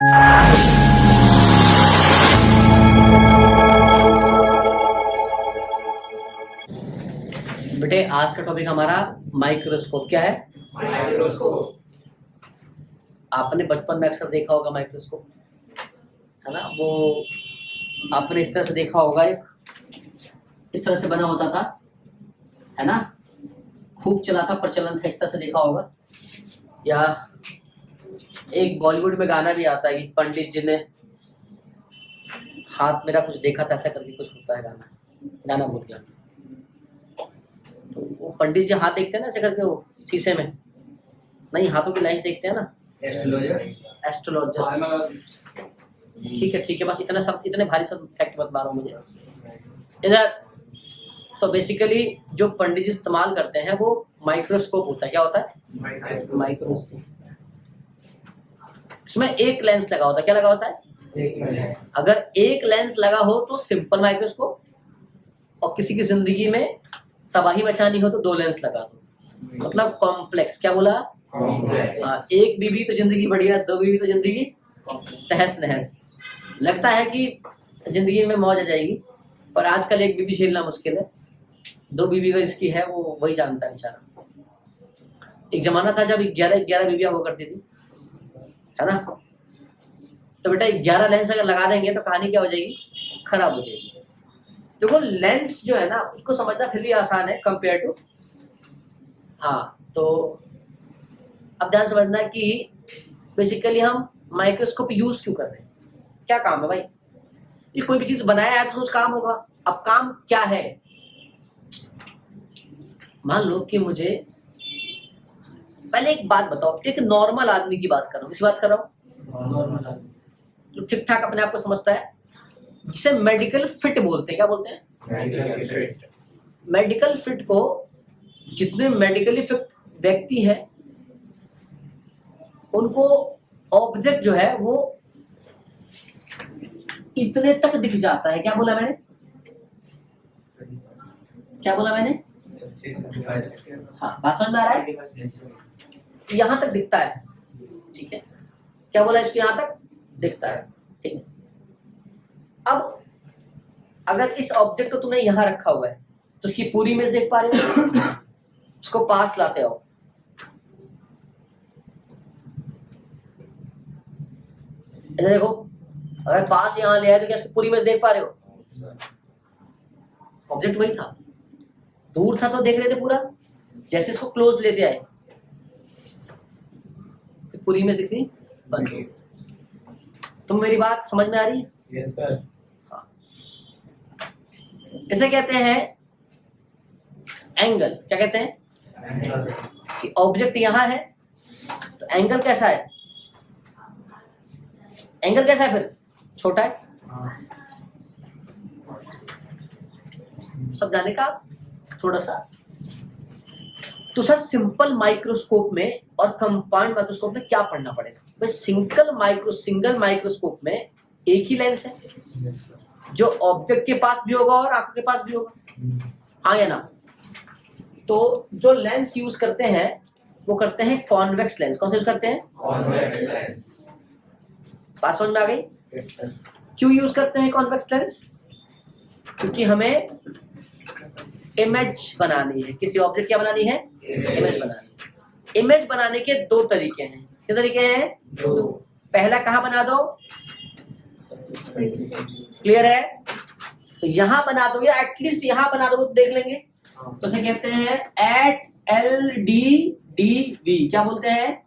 बेटे आज का टॉपिक हमारा माइक्रोस्कोप। क्या है? माइक्रोस्कोप। आपने बचपन में अक्सर देखा होगा माइक्रोस्कोप, है ना? वो आपने इस तरह से देखा होगा, एक इस तरह से बना होता था, है ना? खूब चला था, प्रचलन था, इस तरह से देखा होगा। या एक बॉलीवुड में गाना भी आता है कि पंडित जी ने हाथ मेरा कुछ देखा था, ऐसा करके कुछ होता है गाना भूल गया। तो वो पंडित जी हाथ देखते हैं ना ऐसे करके, वो शीशे में नहीं, हाथों की लाइंस देखते हैं ना, एस्ट्रोलॉजिस्ट। ठीक है, बस इतना सब, इतने भारी सब फैक्ट बता रहा हूँ मुझे इधर। तो बेसिकली जो पंडित जी इस्तेमाल करते हैं वो माइक्रोस्कोप होता है। क्या होता है? माइक्रोस्कोप। इसमें एक लेंस लगा होता है। क्या लगा होता है? अगर एक लेंस लगा हो तो सिंपल माइक्रोस्कोप, और किसी की जिंदगी में तबाही मचानी हो तो दो लेंस लगा दो, मतलब कॉम्प्लेक्स। क्या बोला? कॉम्प्लेक्स। एक बीबी तो जिंदगी बढ़िया, दो बीबी तो जिंदगी तहस नहस। लगता है कि जिंदगी में मौज आ जाएगी, पर आजकल एक बीबी झेलना मुश्किल है। दो बीबी का जिसकी है वो वही जानता है बेचारा। एक जमाना था जब 11 बीबियां हुआ करती थी, है ना? तो बेटा 11 लेंस अगर लगा देंगे तो कहानी क्या हो जाएगी? खराब हो जाएगी। देखो लेंस जो है ना, उसको समझना फिर भी आसान है कंपेयर टू। हाँ, तो अब ध्यान समझना कि बेसिकली हम माइक्रोस्कोप यूज क्यों कर रहे हैं, क्या काम है भाई? ये कोई भी चीज बनाया है तो कुछ काम होगा। अब काम क्या है? मान लो कि मुझे पहले एक बात बताओ, एक नॉर्मल आदमी की बात कर रहा हूँ। किस बात कर रहा हूँ? नॉर्मल आदमी जो ठीक ठाक अपने आप को समझता है, जिसे मेडिकल फिट बोलते हैं। क्या बोलते हैं? मेडिकल फिट को जितने मेडिकली फिट व्यक्ति है उनको ऑब्जेक्ट जो है वो इतने तक दिख जाता है। क्या बोला मैंने? हाँ, बात समझ में आ रहा है? यहां तक दिखता है, ठीक है? क्या बोला? इसको यहां तक दिखता है, ठीक है? अब अगर इस ऑब्जेक्ट को तुमने यहां रखा हुआ है तो उसकी पूरी इमेज देख पा रहे हो? उसको पास लाते हो, इधर देखो, अगर पास यहां ले आए तो क्या उसकी पूरी इमेज देख पा रहे हो? ऑब्जेक्ट वही था, दूर था तो देख रहे थे पूरा। जैसे इसको क्लोज लेते आए पूरी इमेज दिखती बंद। तुम मेरी बात समझ में आ रही है? Yes sir. हाँ, इसे कहते हैं एंगल। क्या कहते हैं? कि ऑब्जेक्ट यहां है तो एंगल कैसा है? एंगल कैसा है? फिर छोटा है। सब जाने का थोड़ा सा। तो सर सिंपल माइक्रोस्कोप में और कंपाउंड माइक्रोस्कोप में क्या पढ़ना पड़ेगा? भाई सिंगल माइक्रोस्कोप में एक ही लेंस है जो ऑब्जेक्ट के पास भी होगा और आंखों के पास भी होगा, हाँ या ना? तो जो लेंस यूज करते हैं वो करते हैं कॉन्वेक्स लेंस। कौन सा यूज करते हैं? Convex lens. बात समझ में आ गई? Yes sir. क्यों यूज करते हैं कॉन्वेक्स लेंस? क्योंकि हमें इमेज बनानी है। किसी ऑब्जेक्ट क्या बनानी है? इमेज बनानी है। इमेज बनाने के दो तरीके हैं। कितने तरीके हैं? दो। पहला कहाँ बना दो? क्लियर है? तो यहां बना दो या एटलीस्ट यहां बना दो तो देख लेंगे। तो इसे कहते हैं एट LDDV। क्या बोलते हैं?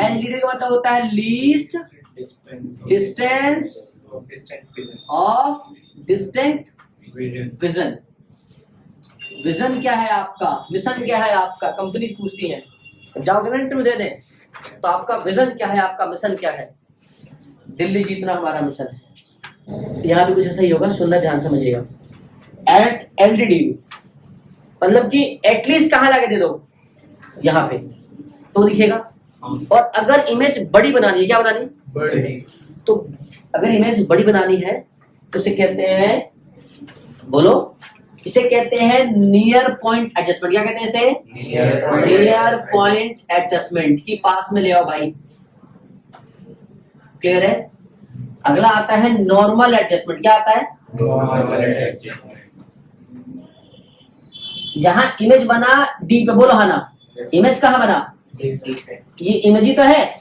LDDV का मतलब होता है least distance of distant vision. Vision क्या है आपका? मिशन क्या है आपका? कंपनी पूछती है, जाओगे ना इंटरव्यू देने तो आपका विजन क्या है, आपका मिशन क्या है? दिल्ली जीतना हमारा मिशन है। यहाँ भी कुछ ऐसा ही होगा, सुनना ध्यान समझिएगा। एट LDDV मतलब कि एटलीस्ट कहाँ लाके दे दो? यहाँ पे तो दिखेगा। और अगर इमेज बड़ी बनानी है, क्या बनानी? बड़ी। तो अगर इमेज बड़ी बनानी है तो इसे कहते हैं, बोलो, इसे कहते हैं नियर पॉइंट एडजस्टमेंट। क्या कहते हैं इसे? Near point adjustment. की पास में ले आओ भाई, क्लियर है? अगला आता है नॉर्मल एडजस्टमेंट। क्या आता है? जहां इमेज बना डी पे, बोलो हाँ ना। इमेज कहाँ बना? ये इमेज ही तो है।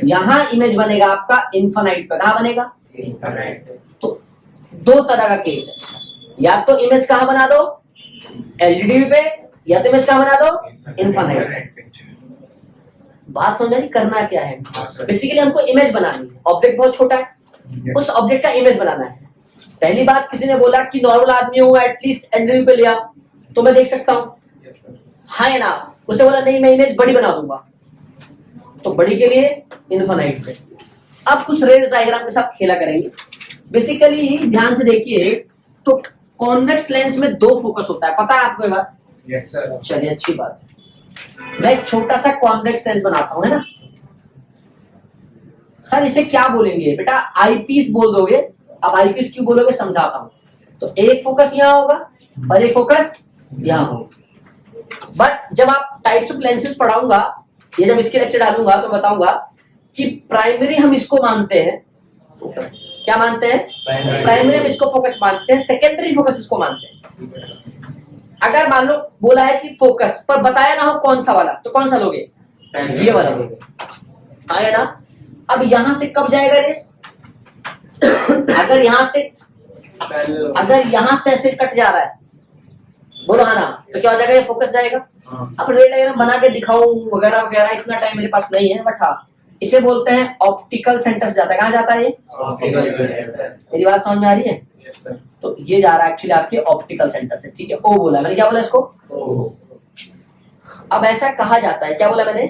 यहां इमेज बनेगा आपका इन्फिनाइट पे। कहाँ बनेगा? तो दो तरह का केस है, या तो इमेज कहाँ बना दो? एलईडी पे, या तो इमेज कहाँ बना दो? इन्फिनाइट पे। बात समझ रही? करना क्या है? बेसिकली हमको इमेज बनानी है। ऑब्जेक्ट बहुत छोटा है, उस ऑब्जेक्ट का इमेज बनाना है। पहली बात, किसी ने बोला कि नॉर्मल आदमी हूँ, एटलीस्ट एलईडी पे लिया तो मैं देख सकता हूँ, हाँ या ना? उसने बोला नहीं, मैं इमेज बड़ी बना दूंगा, तो बड़ी के लिए इन्फिनाइट पे। अब कुछ रेंज डायग्राम के साथ खेला करेंगे। बेसिकली ध्यान से देखिए, तो कॉन्वेक्स लेंस में दो फोकस होता है, पता है आपको ये बात? Yes sir. चलिए अच्छी बात है। मैं एक छोटा सा कॉन्वेक्स लेंस बनाता हूं, है ना सर? इसे क्या बोलेंगे बेटा? आईपीस बोल दोगे। अब आईपीस क्यों बोलोगे समझाता हूं। तो एक फोकस यहाँ होगा और एक फोकस यहाँ होगा। बट जब आप टाइप्स ऑफ लेंसेज पढ़ाऊंगा, ये जब इसके लेक्चर डालूंगा तो बताऊंगा कि प्राइमरी हम इसको मानते हैं फोकस। क्या मानते हैं? प्राइमरी हम इसको फोकस मानते हैं, सेकेंडरी फोकस इसको मानते हैं। अगर मान लो बोला है कि फोकस पर बताया ना हो कौन सा वाला, तो कौन सा लोगे? ये वाला लोगे, आया ना? अब यहां से कब जाएगा रेस? अगर यहां से ऐसे कट जा रहा है, बोलो हाँ ना, तो क्या हो जाएगा? ये फोकस जाएगा। अब रेड डायग्राम बना के दिखाऊं वगैरह वगैरह, इतना टाइम मेरे पास नहीं है, बट हाँ इसे बोलते हैं ऑप्टिकल सेंटर से जाता है। कहाँ जाता है ये? मेरी बात समझ में आ रही है? तो ये जा रहा है एक्चुअली आपके ऑप्टिकल सेंटर से, ठीक है? ओ बोला मैंने, क्या बोला इसको? अब ऐसा कहा जाता है, क्या बोला मैंने?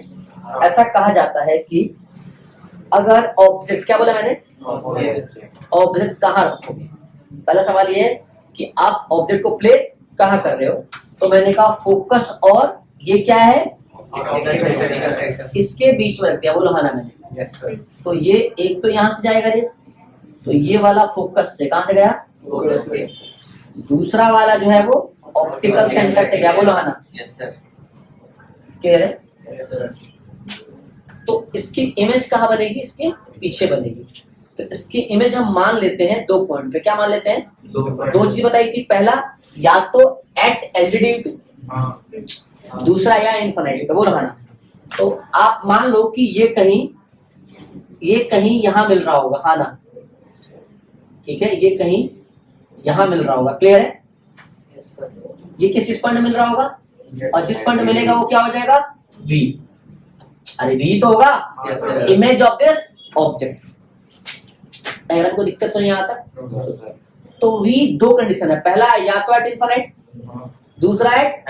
ऐसा कहा जाता है कि अगर ऑब्जेक्ट, क्या बोला मैंने? ऑब्जेक्ट कहाँ रखोगे? पहला सवाल ये है कि आप ऑब्जेक्ट को प्लेस कहाँ कर रहे हो। तो मैंने कहा फोकस और ये क्या है? इसके बीच में रख दिया। बोलो हाँ ना मैंने? Yes sir. तो ये एक तो यहां से जाएगा रेस, तो ये वाला फोकस से कहां से गया? दूसरा वाला जो है वो ऑप्टिकल सेंटर से गया। बोलो हाँ ना? Yes sir. क्लियर है? Yes sir. तो इसकी इमेज कहाँ बनेगी? इसके पीछे बनेगी। तो इसकी इमेज हम मान लेते हैं दो पॉइंट पे। क्या मान लेते हैं? दो चीज बताई थी। पहला, या तो एट एलईडी पे, दूसरा या इन्फिनिटी पे। बोलो हाँ ना? तो आप मान लो कि ये कहीं यहां मिल रहा होगा, हाँ ना? ठीक है, ये कहीं यहां मिल रहा होगा। क्लियर है? ये किस पॉइंट मिल रहा होगा? और जिस पॉइंट मिलेगा वो क्या हो जाएगा? V। अरे V तो होगा image of this object. Diagram को दिक्कत तो नहीं यहाँ तक? तो V दो कंडीशन है, पहला या तो एट इन्फिनिट, दूसरा एट।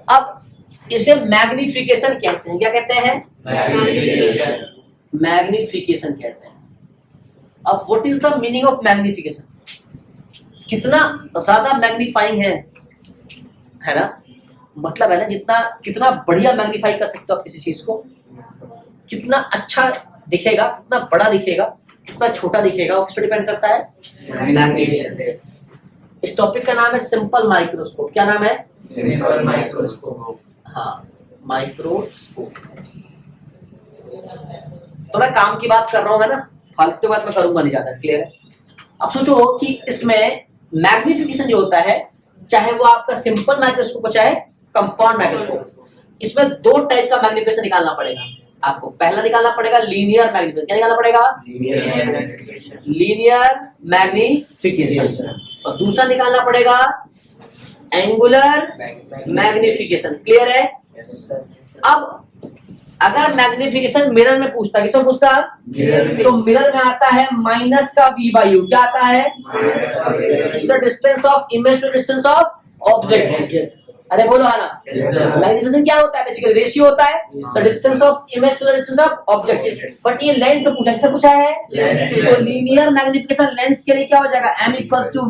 अब इसे मैग्निफिकेशन कहते हैं। क्या कहते हैं? मैग्निफिकेशन कहते हैं। अब what is the meaning of magnification? कितना ज्यादा मैग्नीफाइंग है ना? मतलब है ना, कितना बढ़िया मैग्नीफाई कर सकते हो आप किसी चीज को, कितना अच्छा दिखेगा, कितना बड़ा दिखेगा, कितना छोटा दिखेगा, उस पर डिपेंड करता है। इस टॉपिक का नाम है सिंपल माइक्रोस्कोप। क्या नाम है? Simple microscope. हाँ, माइक्रोस्कोप। तो मैं काम की बात कर रहा हूँ, है ना? फालतू बात मैं करूंगा नहीं ज्यादा। क्लियर है? अब सोचो कि इसमें मैग्निफिकेशन जो होता है, चाहे वो आपका सिंपल माइक्रोस्कोप हो चाहे कंपाउंड माइक्रोस्कोप, इसमें दो टाइप का मैग्निफिकेशन निकालना पड़ेगा आपको। पहला निकालना पड़ेगा लीनियर मैग्निफिकेशन। क्या निकालना पड़ेगा? Linear magnification. और दूसरा निकालना पड़ेगा एंगुलर मैग्निफिकेशन। क्लियर है? अब अगर मैग्निफिकेशन मिरर में पूछता, किसमें पूछता? तो मिरर में आता है माइनस का V/U। क्या आता है? Distance of image to distance of object. अरे बोलो है ना? मैग्निफिकेशन क्या होता है? बेसिकली रेशियो होता है, the distance of image to the distance of object. But ये लेंस पे पूछा, किससे पूछा है? तो लीनियर मैग्निफिकेशन लेंस के लिए क्या हो जाएगा? M =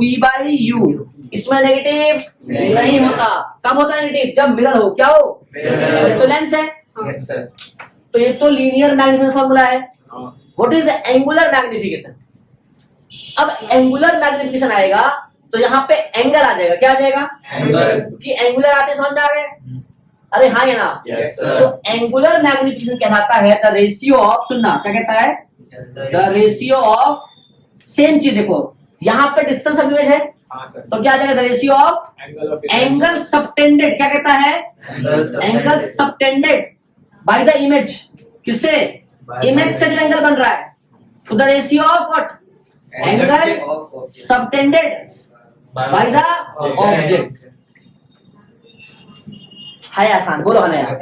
V/U। इसमें नेगेटिव नहीं होता। कब होता है नेगेटिव? जब मिरर हो। क्या हो? तो लेंस है। तो ये तो लीनियर मैग्निफिकेशन फॉर्मूला है। What is angular magnification? अब एंगुलर मैग्निफिकेशन आएगा तो यहाँ पे एंगल आ जाएगा। क्या आ जाएगा? एंगल। कि एंगुलर आते समझ आ गए? अरे हाँ या ना? Yes, sir. So angular magnification कहलाता है द रेशियो ऑफ, सुनना क्या कहता है, द रेशियो ऑफ, सेम चीज देखो यहाँ पे डिस्टेंस ऑफ इमेज है हाँ सर तो क्या आ जाएगा, the ratio of angle subtended, क्या कहता है, angle subtended by the image, किससे, इमेज से जो एंगल बन रहा है, तो the ratio of what, angle subtended by the object. है आसान, बोलो है ना यार,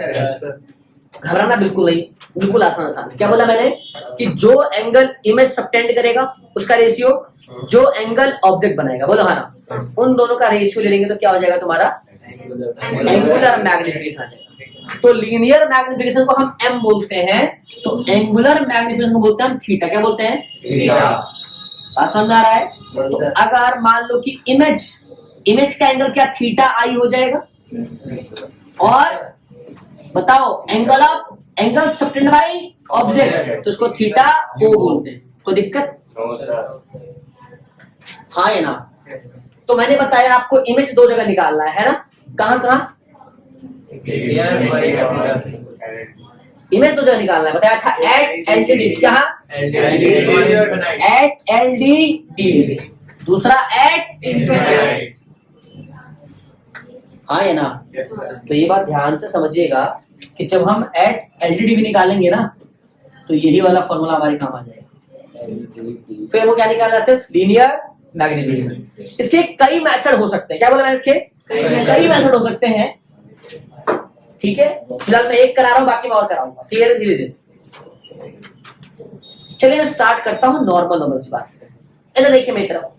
घबराना बिल्कुल नहीं, बिल्कुल आसान। क्या बोला मैंने कि जो एंगल इमेज सबटेंड करेगा उसका रेशियो जो एंगल ऑब्जेक्ट बनाएगा, बोलो है ना, उन दोनों का रेशियो ले लेंगे तो क्या हो जाएगा तुम्हारा, एंगुलर मैग्निफिकेशन आ जाएगा। तो लीनियर मैग्निफिकेशन को हम m बोलते हैं, तो एंगुलर मैग्निफिकेशन को बोलते हैं हम थीटा। क्या बोलते हैं, बात समझ में आ रहा है? तो अगर मान लो कि इमेज का एंगल क्या थीटा आई हो जाएगा, और बताओ एंगल सबटेंड बाय ऑब्जेक्ट, तो उसको थीटा ओ बोलते हैं। कोई दिक्कत, हाँ या ना? तो मैंने बताया आपको इमेज दो जगह निकालना है ना, कहाँ कहाँ, इमेज दो जगह निकालना है, बताया था एट एलडीडी, कहाँ एट एलडीडी, दूसरा एट इंफिनिटी, हाँ या ना? तो ये बात ध्यान से समझिएगा कि जब हम एट एलडीडी भी निकालेंगे ना तो यही वाला फॉर्मूला हमारे काम आ जाएगा। फिर वो क्या निकालना, सिर्फ लीनियर मैग्निफिकेशन। इसके कई मेथड हो सकते हैं, क्या बोला मैंने, इसके कई मेथड हो सकते हैं, ठीक है। फिलहाल मैं एक करा रहा हूं, बाकी मैं और कराऊंगा, क्लियर, धीरे धीरे। चलिए मैं स्टार्ट करता हूं नॉर्मल सी बात। इधर देखिए मेरी तरफ,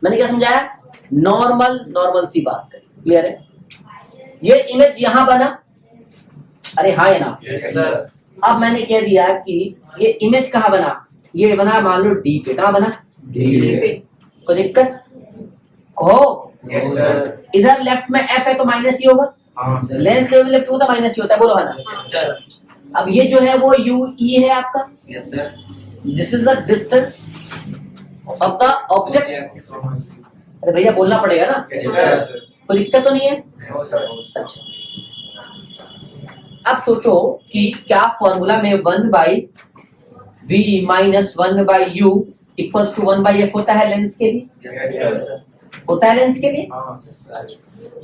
मैंने क्या समझाया, नॉर्मल सी बात करें, क्लियर है। ये इमेज यहां बना, अरे हाँ या ना? अब मैंने कह दिया कि ये इमेज कहाँ बना, ये बना मान लो डी पे, कहाँ बना, डी पे। कोई दिक्कत हो, इधर लेफ्ट में एफ है तो माइनस ही होगा, लेंस के लेफ्ट होता माइनस ही होता है, बोलो है ना? अब ये जो है वो यू ई है आपका, this is the distance of the object. अरे भैया बोलना पड़ेगा ना, कोई दिक्कत तो नहीं है? अच्छा, अब सोचो कि क्या फॉर्मूला में 1/v minus 1/u equals to 1/f होता है लेंस के लिए, होता है लेंस के लिए।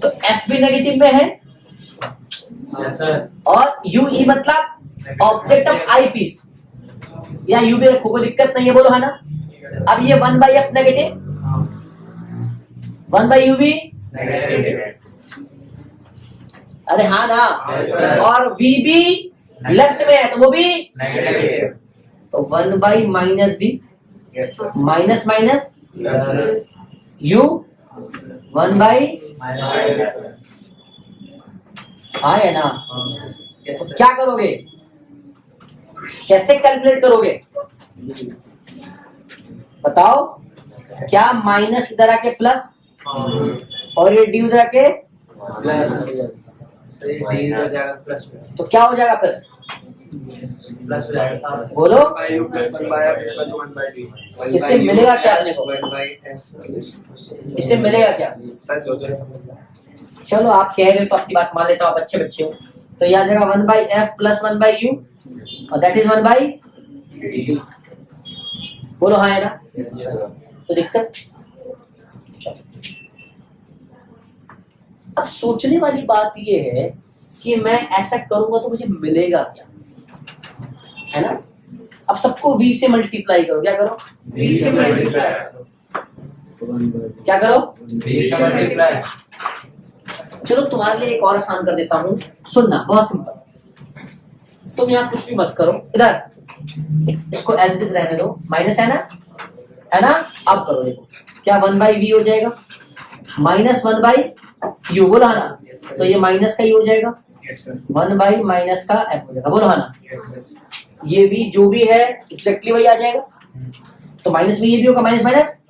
तो f भी नेगेटिव में है, और ue मतलब ऑब्जेक्ट ऑफ आई पीस, या u भी रखो, कोई दिक्कत नहीं है, बोलो है ना? अब ये 1/f नेगेटिव, 1/u भी, अरे हाँ ना, और v भी लेफ्ट में है तो वो भी नेगेटिव, तो 1 minus D, minus minus u 1 हाँ है ना? तो क्या करोगे, कैसे कैलकुलेट करोगे बताओ? क्या माइनस इधर आके प्लस, और ये डी उधर आके प्लस, तो क्या हो जाएगा फिर, प्लस हो जाएगा, बोलो। इससे मिलेगा क्या अपने को, इससे मिलेगा क्या? चलो आप कह रहे हो तो आपकी बात मान लेता हूँ, आप अच्छे बच्चे हो। तो यह आ जाएगा 1/f प्लस 1/u, और दैट इज 1/d, बोलो हाँ है ना? तो दिक्कत, अब सोचने वाली बात ये है कि मैं ऐसा करूंगा तो मुझे मिलेगा क्या, है ना? अब सबको v से मल्टीप्लाई करो, क्या करो, v से मल्टीप्लाई, क्या करो, v से मल्टीप्लाई। चलो तुम्हारे लिए एक और आसान कर देता हूं, सुनना, बहुत सिंपल। तुम यहाँ कुछ भी मत करो, इधर इसको एज इट इज रहने दो, माइनस है ना? अब करो, देखो क्या 1/v हो जाएगा, माइनस 1/u, बोलो है ना? तो ये माइनस का ही हो जाएगा, 1 माइनस का f हो जाएगा, बोलो है ना? ये भी जो भी है एक्जेक्टली वही आ जाएगा, तो माइनस में ये भी होगा, माइनस माइनस,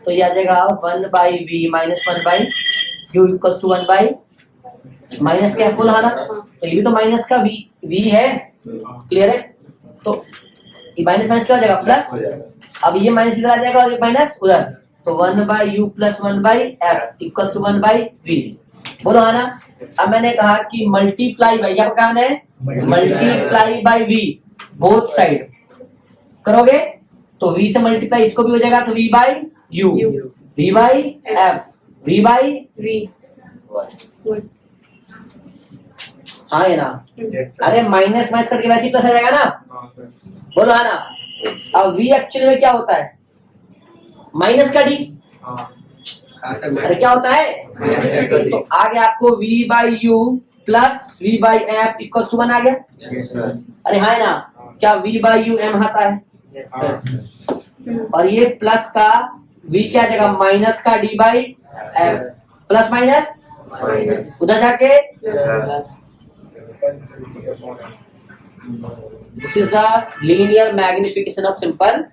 तो ये आ जाएगा 1/v minus 1/u equals to 1/ minus का f, बोलो है ना? तो ये भी तो माइनस का v है, क्लियर है? तो ये माइनस माइनस क्या हो जाएगा, प्लस। अब ये माइनस इधर आ जाएगा और ये माइनस उधर, तो 1/u plus 1/f equals to 1/v, बोलो है ना? अब मैंने कहा कि मल्टीप्लाई बाई, क्या कहा मैंने, multiply by V both side करोगे तो v से मल्टीप्लाई इसको भी हो जाएगा तो v by u, v by f, v by V. हाँ है ना। Yes, sir. अरे माइनस माइनस करके वैसे ही प्लस आ जाएगा ना, हाँ, sir. बोलो है ना। अब v एक्चुअली में क्या होता है, माइनस का d, हाँ. हाँ, sir. अरे क्या होता है, Minus का d. तो आगे आपको v by u plus v by f equal to 1 आ गया। Yes, sir. अरे हाँ है ना, क्या v बाई u m आता है, Yes, sir. और ये प्लस का v क्या आ जाएगा, माइनस का d by f, plus minus Minus. उधर जाके Yes. This is the linear magnification of simple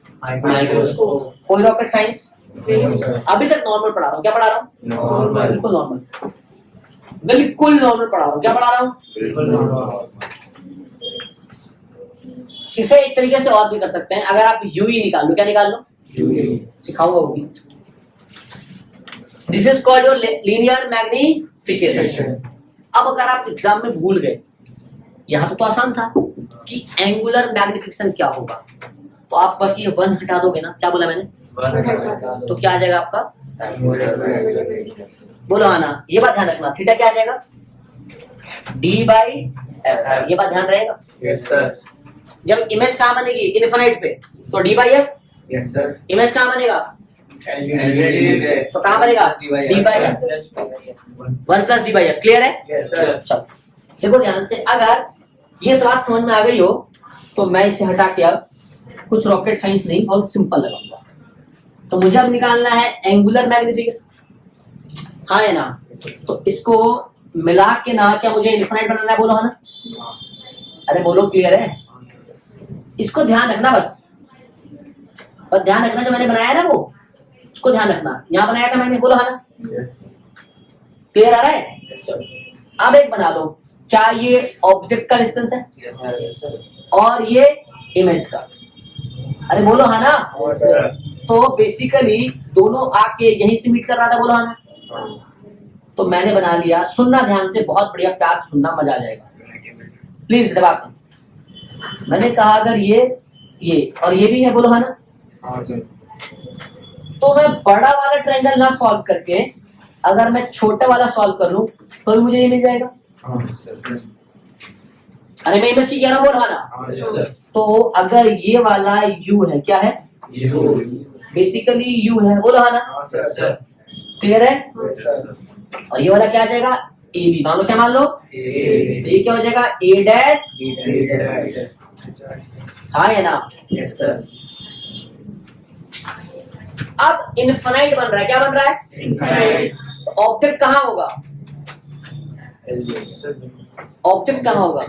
microscope. कोई रॉकेट साइंस, अभी तक नॉर्मल पढ़ा रहा हूँ, क्या पढ़ा रहा हूँ, Normal. बिल्कुल नॉर्मल, बिल्कुल नॉर्मल पढ़ा रहा हूँ, क्या पढ़ा रहा हूँ। इसे एक तरीके से और भी कर सकते हैं, अगर आप यू ही निकाल लो, क्या निकाल लो, सिखाऊंगा वो भी। This is called your linear magnification. अब अगर आप एग्जाम में भूल गए, यहाँ तो आसान था कि एंगुलर मैग्निफिकेशन क्या होगा, तो आप बस ये 1 हटा दोगे ना, क्या बोला मैंने, तो क्या आ जाएगा आपका, बोलो आना, ये बात ध्यान रखना, थीटा क्या आ जाएगा, डी बाई एफ, ये बात ध्यान रहेगा। Yes, sir. जब इमेज कहाँ बनेगी, इनफिनाइट पे, तो D by F, Yes, sir. Image कहाँ बनेगा, तो कहाँ बनेगा, D by F, 1 plus D by F, clear है। Yes, sir. चलो देखो ध्यान से, अगर ये बात समझ में आ गई हो तो मैं इसे हटा के अब कुछ रॉकेट साइंस नहीं, बहुत सिंपल लगाऊंगा। तो मुझे अब निकालना है एंगुलर मैग्निफिकेशन, हाँ है ना, तो इसको मिला के ना क्या मुझे इनफिनाइट बनाना है, बोलो है ना, अरे बोलो क्लियर है, इसको ध्यान रखना बस, और ध्यान रखना जो मैंने बनाया है ना वो, उसको ध्यान रखना, यहाँ बनाया था मैंने, बोलो है ना, Yes. क्लियर आ रहा है। Yes, sir. अब एक बना लो, क्या ये ऑब्जेक्ट का डिस्टेंस है Yes, sir. Yes, sir. और ये इमेज का, अरे बोलो है ना, Yes, sir. तो बेसिकली दोनों आके यहीं से मीट कर रहा था, बोलो है ना, तो मैंने बना लिया, सुनना ध्यान से, बहुत बढ़िया, प्यार से सुनना, मजा आ जाएगा, प्लीज बेटा बात नहीं। मैंने कहा अगर ये और ये भी है, बोलो है ना, हाँ, sir. तो मैं बड़ा वाला ट्रायंगल ना सॉल्व करके अगर मैं छोटा वाला सॉल्व कर लूं तो भी मुझे ये मिल जाएगा। हाँ, sir. अरे मैं इमेज कह रहा हूं, बोलो है ना, हाँ, yes, sir. तो अगर ये वाला यू है, क्या है, You. बेसिकली यू है, बोलो है ना, हाँ, sir. क्लियर है। Yes, sir. और ये वाला क्या आ जाएगा, ए बी, मान लो, क्या मान लो, तो ये क्या हो जाएगा, ए डैश, हाँ है ना। Yes, sir. अब इनफिनाइट बन रहा है, क्या बन रहा है, Infinite. तो ऑब्जेक्ट कहाँ होगा, ऑब्जेक्ट कहाँ होगा,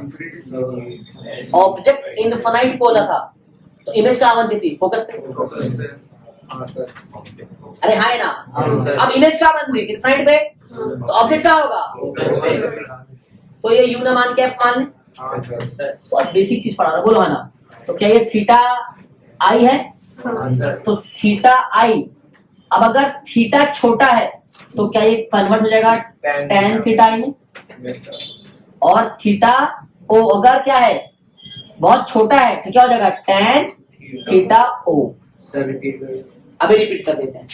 ऑब्जेक्ट इनफिनाइट बोला था, तो इमेज कहाँ बनती थी, फोकस पे, हाँ, sir. अरे हाँ है ना। हाँ, sir. अब इमेज कहाँ बन रही, इनफिनाइट पे, तो ऑब्जेक्ट कहाँ होगा, तो ये यू ना मान के एफ मान ले, हाँ, sir. बहुत बेसिक चीज पढ़ा रहा हूं, बोलो है ना। तो क्या ये थीटा आई है, हाँ, sir. तो थीटा आई, अब अगर थीटा छोटा है तो क्या ये कन्वर्ट हो जाएगा टेन थीटा आई में, Yes, sir. और थीटा ओ अगर क्या है, बहुत छोटा है तो क्या हो जाएगा टेन थीटा ओ। Sir, repeat करिए. अभी रिपीट कर देते हैं,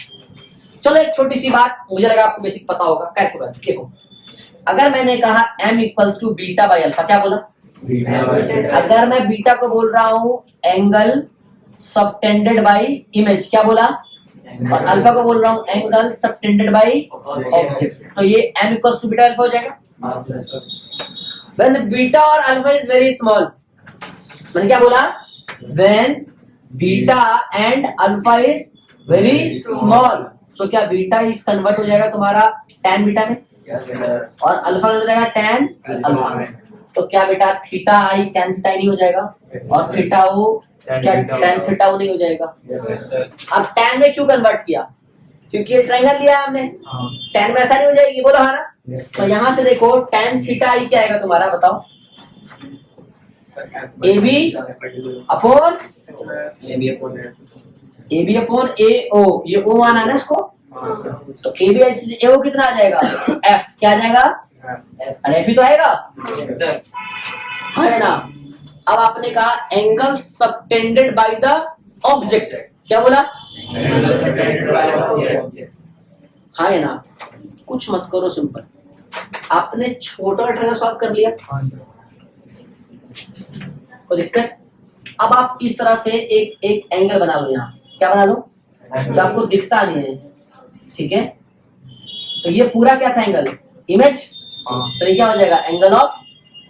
चलो एक छोटी सी बात, मुझे लगा आपको बेसिक पता होगा, कैलकुलस देखो, अगर मैंने कहा m equals to beta by alpha, क्या बोला, अगर मैं बीटा को बोल रहा हूं एंगल सबटेंडेड बाई इमेज, क्या बोला, और अल्फा को बोल रहा हूं एंगल सबटेंडेड बाई ऑब्जेक्ट, तो ये m equals to beta alpha हो जाएगा। हाँ, sir. व्हेन बीटा और अल्फा इज वेरी स्मॉल, मैंने क्या बोला, when beta and alpha is very small, so क्या बीटा इज कन्वर्ट हो जाएगा तुम्हारा tan बीटा में, Yes, sir. और अल्फा हो जाएगा tan अल्फा में, तो क्या बेटा थीटा आई tan थीटा नहीं हो जाएगा, और थीटा ओ क्या tan थीटा ओ नहीं हो जाएगा। Yes, sir. अब tan में क्यों कन्वर्ट किया, क्योंकि ये ट्रायंगल लिया है हमने, हाँ. tan में ऐसा नहीं हो जाएगी, बोलो है ना। Yes, तो sir. यहाँ से देखो tan थीटा आई क्या आएगा तुम्हारा, बताओ, AB upon A B upon A O, ये ओ माना है ना इसको, हाँ, sir. तो ए बी ए ओ कितना आ जाएगा, एफ क्या आ जाएगा अरे एफ ही तो आएगा, Yes, sir. हाँ है ना। अब आपने कहा angle subtended by the object, क्या बोला, हाँ है ना। कुछ मत करो, सिंपल, आपने छोटा ट्रायंगल सॉल्व कर लिया, कोई दिक्कत। अब आप इस तरह से एक एक एंगल बना लो, यहाँ क्या बना लो जो आपको दिखता नहीं है, ठीक है। तो ये पूरा क्या था, एंगल इमेज, तो ये क्या हो जाएगा, एंगल ऑफ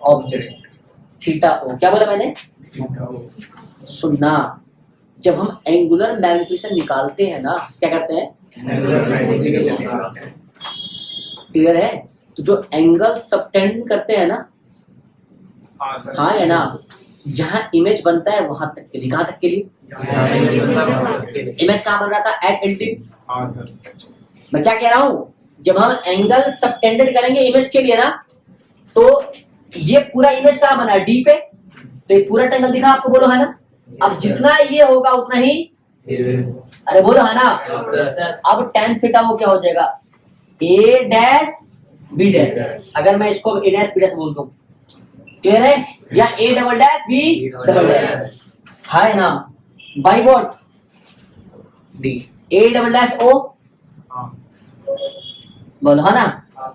ऑब्जेक्ट थीटा ओ। क्या बोला मैंने, सुनना, जब हम एंगुलर मैग्निफिकेशन निकालते हैं ना, क्या करते हैं, क्लियर है। तो जो एंगल सबटेंड करते हैं ना, हाँ है ना, जहां इमेज बनता है वहां तक के लिए, कहां तक के लिए, इमेज कहां बन रहा था, एट एल्टीट्यूड। मैं क्या कह रहा हूं, जब हम एंगल सबटेंडेड करेंगे इमेज के लिए ना, तो ये पूरा इमेज कहां बना है, डी पे, तो ये पूरा ट्रायंगल दिखा आपको, बोलो है ना। अब जितना ये होगा उतना ही, अरे बोलो है ना। अब tan थीटा वो क्या हो जाएगा, ए डैश बी डैश। अगर मैं इसको ए डैश बी डैश बोल दूं, क्लियर है, या A double dash B double dash, है ना, by what, D, A double dash O, बोलो है ना।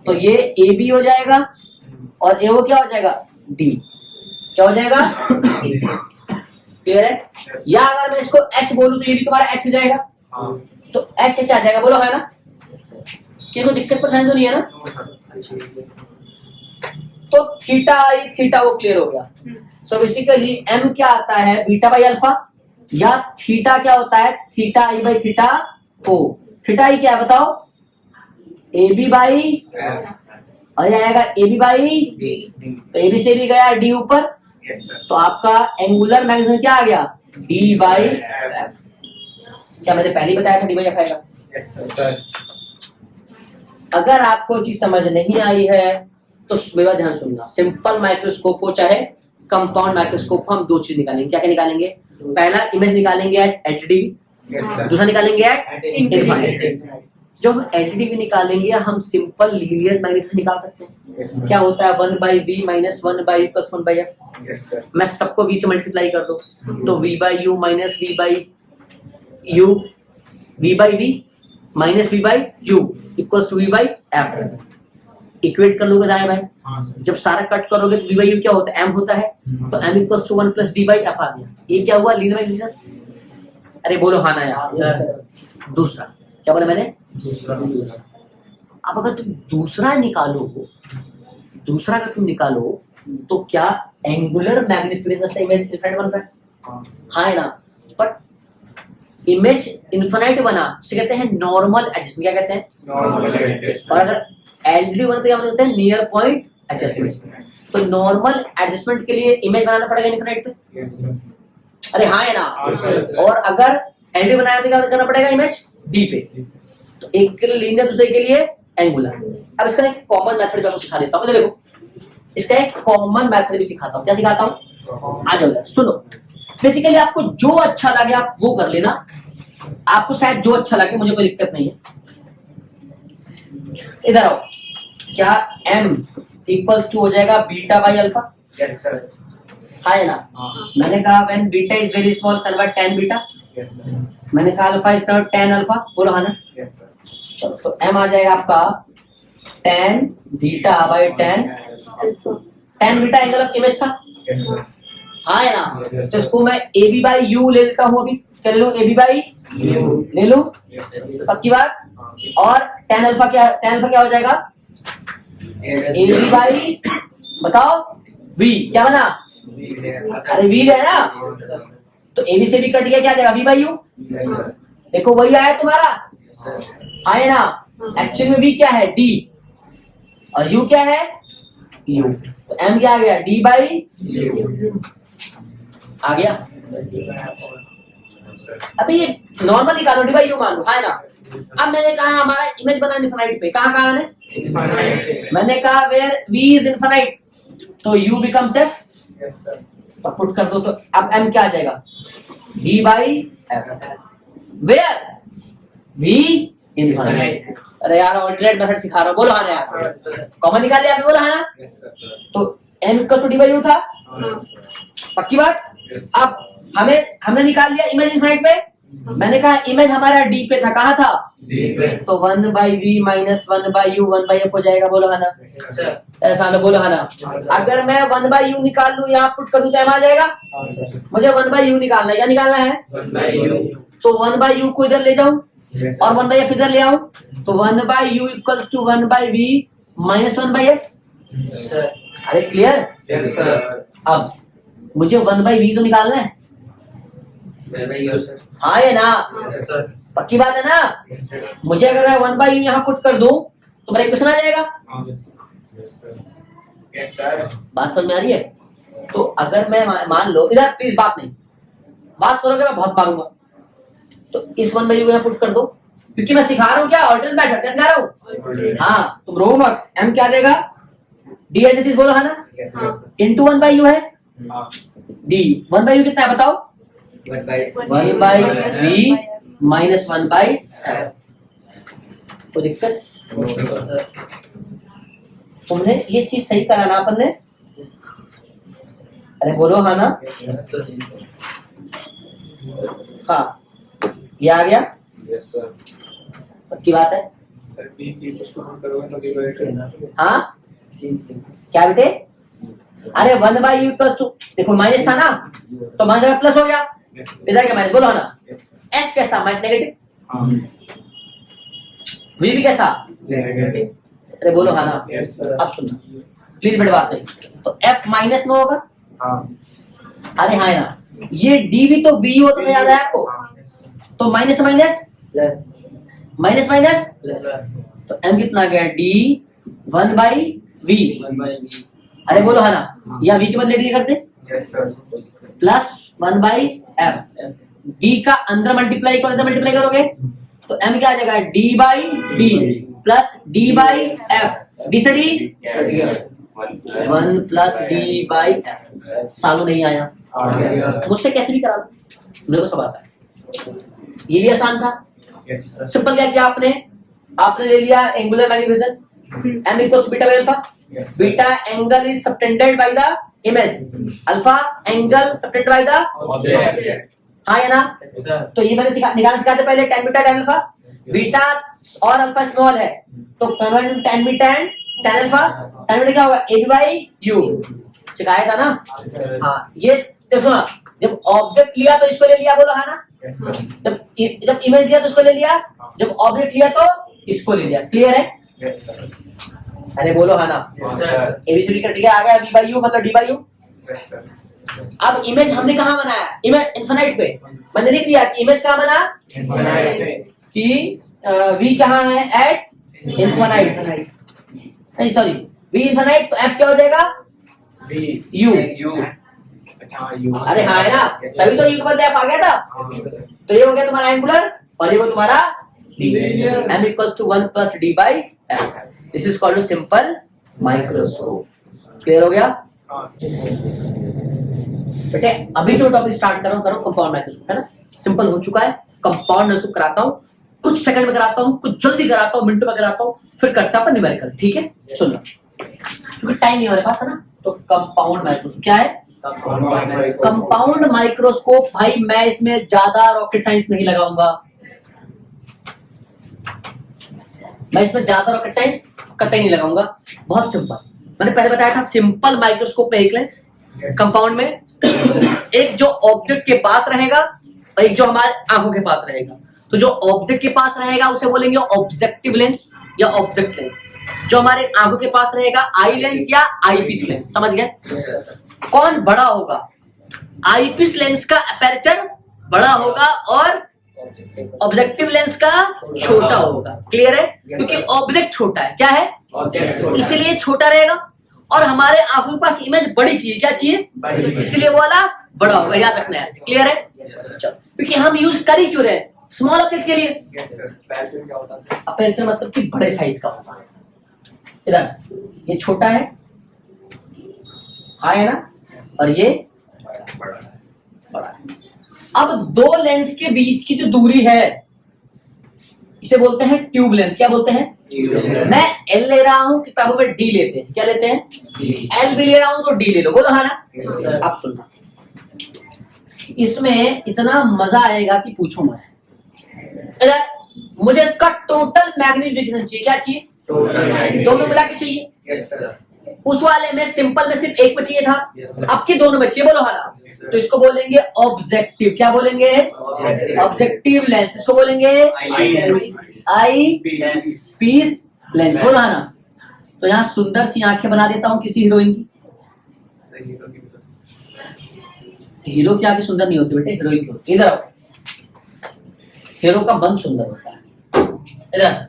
तो ये ए बी हो जाएगा और ए वो क्या हो जाएगा, डी, क्या हो जाएगा, क्लियर है। या अगर मैं इसको एच बोलूं तो ये भी तुम्हारा एच हो जाएगा, तो एच एच आ जाएगा, बोलो है ना। क्या कोई दिक्कत परेशानी तो नहीं है ना। तो थीटा आई थीटा वो क्लियर हो गया। सो बेसिकली एम क्या आता है, बीटा बाई अल्फा, या थीटा क्या होता है, theta I by theta O. Theta I क्या है बताओ, ए बी बाई, आ जाएगा ए बी बाई, तो ए बी से भी गया डी ऊपर, तो आपका एंगुलर मैग्नीट्यूड क्या आ गया, डी बाई एफ। क्या मैंने पहले ही बताया था डी बाई एफ आएगा। अगर आपको चीज समझ नहीं आई है तो मेरा ध्यान सुनना, सिंपल माइक्रोस्कोप हो चाहे कंपाउंड माइक्रोस्कोप, हम दो चीज निकालेंगे। क्या क्या निकालेंगे, पहला इमेज निकालेंगे एट एलटीडीवी, दूसरा निकालेंगे एट इनफाइनाइट। जब हम एलटीडीवी निकालेंगे हम सिंपल लीनियर मैग्नीट्यूड निकाल सकते हैं। क्या होता है, 1/v minus 1/u plus 1/f। मैं सबको v से मल्टीप्लाई कर दो, तो v/u minus v/u, v/v minus v/u equals to v/f। Equate कर लोगे दाएं बाएं, जब सारा कट करोगे तो v/u क्या होता है, m होता है, तो m equals to 1 plus d/f आ गया। ये क्या हुआ, लीनियर मैग्नीट्यूड। अरे बोलो हाँ ना यार। दूसरा क्या बोला मैंने, अब अगर तुम दूसरा निकालो, दूसरा अगर तुम निकालो तो क्या एंगुलर मैग्निफिकेशन से इमेज इनफाइनाइट बन रहा है, हाँ है ना। बट इमेज इनफाइनाइट बना उसे कहते हैं नॉर्मल एडजस्टमेंट, क्या कहते हैं, और अगर एलडी बना तो क्या बोलते हैं, नियर पॉइंट एडजस्टमेंट। तो नॉर्मल एडजस्टमेंट के लिए इमेज बनाना पड़ेगा इनफाइनाइट पे, अरे हाँ है ना। और अगर एलडी बनाया तो क्या करना पड़ेगा, इमेज डी पे। तो एक के लिए लीनियर, दूसरे के लिए एंगुलर। अब इसका एक कॉमन मेथड आपको सिखा देता हूँ, देखो इसका एक कॉमन मेथड भी सिखाता हूँ। क्या सिखाता हूँ, आ जाओ सुनो। बेसिकली आपको जो अच्छा लगे आप वो कर लेना, आपको शायद जो अच्छा लगे, मुझे कोई दिक्कत नहीं है। इधर आओ, क्या m इक्वल्स टू हो जाएगा बीटा बाई अल्फा, है ना। मैंने कहा when beta is very small convert tan beta, मैंने कहा alpha is convert tan alpha, बोलो है ना। चलो तो m आ जाएगा आपका tan beta by tan beta angle of image था, हाँ है ना। तो इसको मैं ए बी बाई यू ले लेता हूँ, अभी क्या ले लूं, ए बी बाई ले लूं, पक्की बात। और tan अल्फा क्या हो जाएगा, ए बी बाई, बताओ v क्या बना, अरे v है ना, तो ए बी से भी कट गया, क्या जाएगा v बाई यू। देखो वही आया तुम्हारा, आए ना। एक्चुअल में v क्या है, d, और u क्या है, u। तो m क्या आ गया, d बाई आ गया। अभी ये नॉर्मल निकालो, डी बाई यू मान लो, है ना। अब मैंने कहा हमारा इमेज बना इनफाइनाइट पे, कहा मैंने कहा वेयर v इज इनफाइनाइट तो u बिकम्स f, तो पुट कर दो, तो अब m क्या आ जाएगा, d by f। Where v infinite. अरे यार ऑल्टरनेट मेथड सिखा रहा हूँ, बोलो हाँ ना यार, कॉमन निकाल लिया आपने, बोला हाँ ना। तो m equal to D by U था, पक्की बात। अब हमने निकाल लिया इमेज इनफाइनाइट पे, मैंने कहा इमेज हमारा डी पे था, कहा था डी पे, तो 1/v माइनस 1/u 1/f हो जाएगा, बोलो हाँ ना। ऐसा ना, बोलो हाँ ना। अगर मैं 1/u निकाल लूं, यहाँ पुट कर दूं तो m आ जाएगा। मुझे 1/u निकालना है, क्या निकालना है? 1/u। तो 1/u को इधर ले जाऊं और 1/f इधर ले आऊं, तो 1/u equals to 1/v minus 1/f। अरे क्लियर? Yes sir. अब मुझे 1/v तो निकालना है, 1/u सर। हाँ या ना? Yes sir. पक्की बात है ना। Yes sir. मुझे अगर मैं 1/u यहाँ पुट कर दूं तो मेरा इक्वेशन आ जाएगा। Yes sir. बात समझ में आ रही है? तो अगर मैं मान लो, इधर प्लीज बात नहीं, बात करोगे मैं बहुत मारूंगा, तो इस 1/u यहाँ पुट कर दो, क्योंकि मैं सिखा रहा हूँ क्या, ऑल्टरनेट मेथड क्या सिखा रहा हूँ। हाँ तुम रो मत, m क्या देगा, d एज इट इज, बोलो है ना, यस सर। इनटू 1/u है, d 1/u कितना है बताओ, 1/v माइनस 1/f। कोई दिक्कत? तुमने ये चीज सही करा ना अपन ने, अरे बोलो हाँ ना। हाँ ये आ गया, यस सर। पक्की बात है। हाँ क्या बेटे, अरे 1/u इक्वल्स टू, देखो माइनस था ना, तो माइनस जगह प्लस हो गया, इधर क्या माइनस, बोलो है ना। f कैसा, माइनस नेगेटिव, v भी कैसा, अरे बोलो हाँ ना। Yes sir. अब सुनना प्लीज, बेटे बात नहीं, तो f माइनस में होगा, अरे हाँ ना, ये d भी तो v होता था, याद है आपको, तो माइनस माइनस माइनस माइनस, तो m कितना आ गया, d 1/v, अरे बोलो है ना, या v के बदले d करते, yes sir. Plus 1/f, d का अंदर मल्टीप्लाई करो, इधर मल्टीप्लाई करोगे तो m क्या आ जाएगा, d प्लस d/f, d से d 1 प्लस d/f। सालों नहीं आया, मुझसे कैसे भी करा लो, मेरे को सब आता है, ये भी आसान था। Yes sir. सिंपल क्या किया आपने ले लिया angular magnification, m equals beta by alpha, beta angle is subtended by the image, alpha angle subtended by the object. हाँ या ना। Yes sir. तो ये मैंने निकालना सिखाते पहले, tan beta tan alpha, beta और अल्फा स्मॉल है, तो tan beta and tan alpha, tan beta क्या होगा, a/u, सिखाया था ना। हाँ ये देखो ना, जब ऑब्जेक्ट लिया तो इसको ले लिया, बोलो हाँ ना, यस सर। जब इमेज लिया तो इसको ले लिया, जब ऑब्जेक्ट लिया तो इसको ले लिया, क्लियर है? Yes sir. अरे बोलो हाँ ना। Yes sir. एबीसीडी कर दिया, आ गया v/u मतलब d/u। Yes sir. अब इमेज हमने कहाँ बनाया, इमेज इनफिनाइट पे, मैंने लिख दिया कि इमेज कहाँ बना, कि v कहाँ है, एट इनफिनाइट, नहीं सॉरी v इनफिनाइट, तो f क्या हो जाएगा, u। अच्छा यू। अरे हाँ है ना, तभी तो u के बदले f आ गया था, तो ये हो गया तुम्हारा एंगुलर और ये हो तुम्हारा d, m equals to 1 plus d/f। This is called simple microscope. Clear हो गया बेटे? अभी जो टॉपिक स्टार्ट करो कंपाउंड माइक्रोस्कोप, है ना, सिंपल हो चुका है। कंपाउंड माइक्रोस्कोप कराता हूँ, कुछ सेकंड में कराता हूँ, कुछ जल्दी कराता हूँ, मिनट में कराता हूँ, फिर करता अपन न्यूमेरिकल, ठीक है? सुनना, क्योंकि टाइम नहीं हमारे पास है ना। तो कंपाउंड माइक्रोस्कोप क्या है, कंपाउंड माइक्रोस्कोप। भाई मैं इसमें ज्यादा रॉकेट साइंस नहीं लगाऊंगा, मैं इसमें ज्यादा रॉकेट साइंस कतई नहीं लगाऊंगा, बहुत सिंपल। मैंने पहले बताया था सिंपल माइक्रोस्कोप में एक लेंस, कंपाउंड में एक जो ऑब्जेक्ट के पास रहेगा और एक जो हमारे आंखों के पास रहेगा। तो जो ऑब्जेक्ट के पास रहेगा उसे बोलेंगे ऑब्जेक्टिव लेंस या ऑब्जेक्ट लेंस, जो हमारे आंखों के पास रहेगा आई लेंस या आईपीस लेंस। समझ गए? कौन बड़ा होगा, आईपीस लेंस का अपर्चर बड़ा होगा और ऑब्जेक्टिव लेंस का छोटा होगा। क्लियर है? क्योंकि ऑब्जेक्ट छोटा है, क्या है, इसलिए छोटा रहेगा, और हमारे आंखों के पास इमेज बड़ी चाहिए, क्या चाहिए, इसलिए वो वाला बड़ा होगा। याद रखना है ऐसे। क्लियर है? चलो, क्योंकि हम यूज कर ही क्यों रहे, स्मॉल ऑब्जेक्ट के लिए। अपर्चर मतलब कि बड़े साइज का होता है। इधर ये छोटा है, हाँ है ना, और ये बड़ा है। अब दो लेंस के बीच की जो दूरी है, इसे बोलते हैं ट्यूब लेंथ। क्या बोलते हैं? मैं एल ले रहा हूं, किताबों में डी लेते हैं। क्या लेते हैं? एल भी ले रहा हूं तो डी ले लो। बोलो हाँ ना। अब सुनना, इसमें इतना मजा आएगा कि पूछो मत। इधर मुझे इसका टोटल मैग्निफिकेशन चाहिए। क्या चाहिए? दोनों मिला के चाहिए। Yes, sir. उस वाले में सिंपल में सिर्फ एक में चाहिए था, अब के दोनों में चाहिए। बोलो हाँ ना। तो इसको बोलेंगे ऑब्जेक्टिव। क्या बोलेंगे? Objective lens. इसको बोलेंगे आई पीस लेंस। बोलो हाँ ना। तो यहाँ सुंदर सी आंखें बना देता हूँ किसी हीरोइन की। हीरो की आंखें सुंदर नहीं होती बेटे, हीरोइन की होती। इधर आओ, हीरो का मन सुंदर होता है। इधर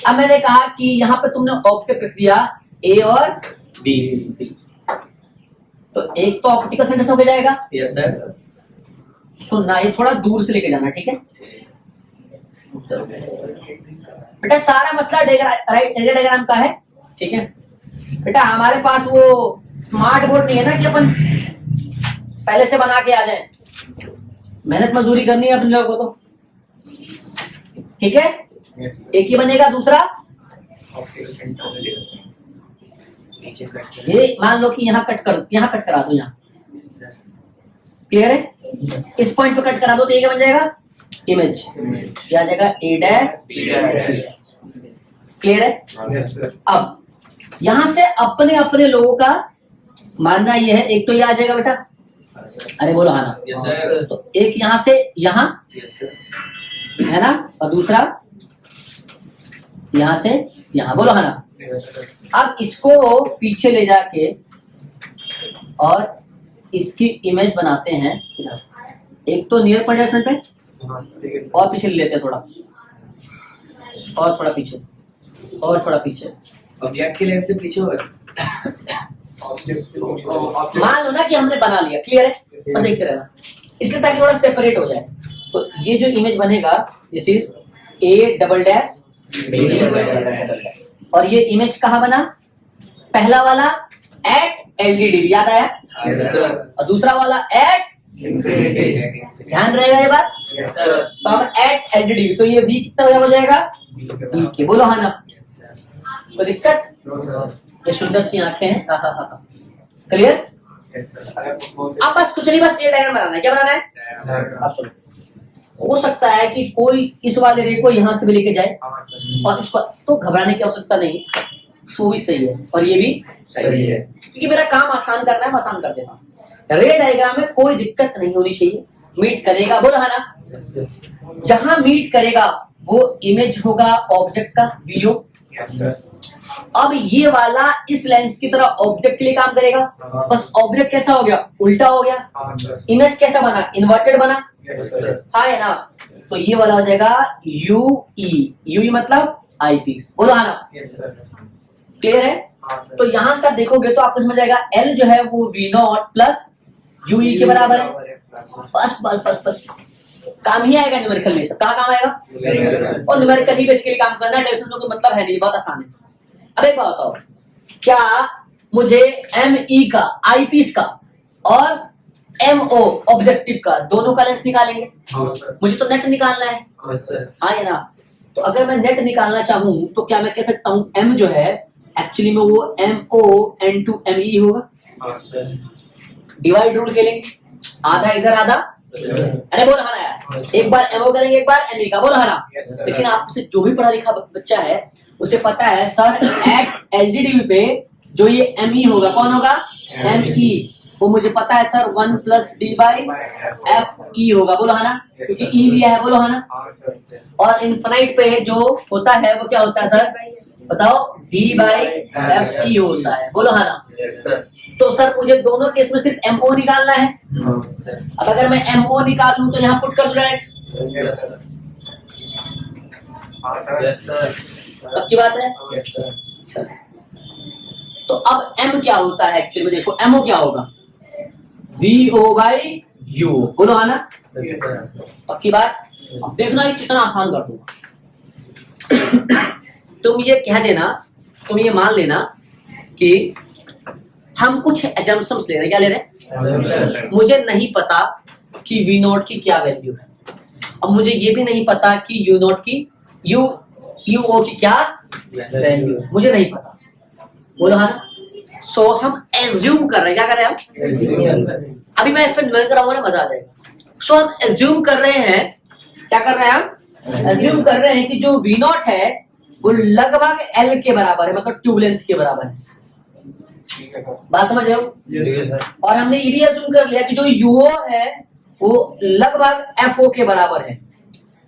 अब मैंने कहा कि यहाँ पे तुमने ऑब्जेक्ट रख दिया ए और बी। तो एक तो ऑप्टिकल सेंटर हो जाएगा। Yes, sir. सुनना, ये थोड़ा दूर से लेके जाना, ठीक है बेटा। सारा मसला राइट डायग्राम का है, ठीक है बेटा। हमारे पास वो स्मार्ट बोर्ड नहीं है ना कि अपन पहले से बना के आ जाए। मेहनत मजदूरी करनी है अपने लोगों को तो, ठीक है। Yes, sir. एक ही बनेगा, दूसरा Optical center में नीचे कट कर। ये मान लो कि यहाँ कट करा दो। यहाँ Yes, sir. क्लियर है? इस पॉइंट पे कट करा दो तो ये क्या बन जाएगा? इमेज। ये आ जाएगा ए डैश। क्लियर है? Yes, sir. अब यहां से अपने अपने लोगों का मानना ये है, एक तो ये आ जाएगा बेटा। अरे बोलो हाँ ना। Yes, sir. तो एक यहां से यहां Yes, sir. है ना, और दूसरा यहां से यहां। बोलो हाँ ना। Yes, sir. अब इसको पीछे ले जाके और इसकी इमेज बनाते हैं इधर। एक तो नियर पॉइंट एडजस्टमेंट पे, और पीछे ले लेते हैं थोड़ा, और थोड़ा पीछे, और थोड़ा पीछे। ऑब्जेक्ट की लेंस से पीछे होगा। ऑब्जेक्ट से मान लो ना कि हमने बना लिया। क्लियर है? बस देखते रहना इसलिए ताकि थोड़ा सेपरेट हो जाए। तो ये जो इमेज बनेगा this is a double dash, और ये इमेज कहाँ बना? पहला वाला एट एलडीडी, याद आया? और दूसरा वाला एट, ध्यान रहेगा ये बात। तो हम एट एलडीडी, तो ये वी कितना हो जाएगा? वी के। बोलो हाँ ना। कोई दिक्कत? ये सुंदर सी आंखें हैं। क्लियर? अब बस कुछ नहीं, बस ये डायग्राम बनाना है। क्या बनाना है? अब सुनो, हो सकता है कि कोई इस वाले रे को यहाँ से भी लेके जाए और इसको, तो घबराने की आवश्यकता नहीं, सो भी सही है और ये भी सही है। क्योंकि मेरा काम आसान करना है, मैं आसान कर देता हूँ। रे डायग्राम में कोई दिक्कत नहीं होनी चाहिए, मीट करेगा। बोलो है ना। जहां मीट करेगा वो इमेज होगा ऑब्जेक्ट का, वीओ। अब ये वाला इस लेंस की तरह ऑब्जेक्ट के लिए काम करेगा, बस ऑब्जेक्ट कैसा हो गया? उल्टा हो गया। इमेज कैसा बना? इन्वर्टेड बना। हाँ है ना। तो ये वाला हो जाएगा यूई। यूई मतलब आई पीस। बोलो हाँ ना। क्लियर है? तो यहां से आप देखोगे तो आपको समझ आएगा एल जो है वो वी नॉट प्लस यूई के बराबर है। बस बस बस बस काम ही आएगा न्यूमेरिकल में। सब कहाँ काम आएगा? और न्यूमेरिकल ही बेसिकली काम करना है, डेफिनेशन में कोई मतलब है नहीं, बहुत आसान है। अब एक बात बताओ, क्या मुझे एम ई का, आई पीस का और एम ओ ऑब्जेक्टिव का, दोनों का लेंस निकालेंगे? मुझे तो नेट निकालना है। हाँ है ना। तो अगर मैं नेट निकालना चाहूं तो क्या मैं कह सकता हूं एम जो है एक्चुअली में वो M O into M E होगा। डिवाइड रूल खेलेंगे, आधा इधर आधा। अरे बोल हाँ ना यार, एक बार एमओ करेंगे एक बार एम ई का। बोलो हाँ ना। लेकिन आपसे जो भी पढ़ा लिखा बच्चा है उसे पता है सर एट एलजीडीवी पे जो ये एम ई होगा, कौन होगा? M E. वो मुझे पता है sir 1 plus D by F E होगा। बोलो हाँ ना, क्योंकि ई लिया है। बोलो हाँ ना। और इनफाइनाइट पे जो होता है वो क्या होता है सर? बताओ, डी बाई एफ ई होता है। बोलो हाँ ना। तो सर मुझे दोनों केस में सिर्फ एम ओ निकालना है। अब अगर मैं एम ओ निकाल लूं तो यहाँ पुट कर दूं डायरेक्ट। अब की बात है सर। तो अब एम क्या होता है एक्चुअली में? देखो एम ओ क्या होगा? V O by U. बोलो हाँ ना। पक्की बात। अब देखना ये कितना आसान कर दूंगा। तुम ये कह देना, तुम ये मान लेना कि हम कुछ एजम्पशंस ले रहे हैं। क्या ले रहे हैं? मुझे नहीं पता कि वी नॉट की क्या वैल्यू है, अब मुझे ये भी नहीं पता कि यू नॉट की यू यू ओ की क्या वैल्यू मुझे नहीं पता, बोलो हाँ ना। सो हम एज्यूम कर रहे हैं, क्या कर रहे हैं हम? अभी मैं इस पर निर्णय कराऊंगा ना, मजा आ जाएगा। सो हम एज्यूम कर रहे हैं, क्या कर रहे हैं हम? एज्यूम कर रहे हैं कि जो वी नॉट है वो लगभग एल के बराबर है, मतलब ट्यूब लेंथ के बराबर है। बात समझ रहे हो? और हमने ये भी एज्यूम कर लिया कि जो यूओ है वो लगभग एफओ के बराबर है,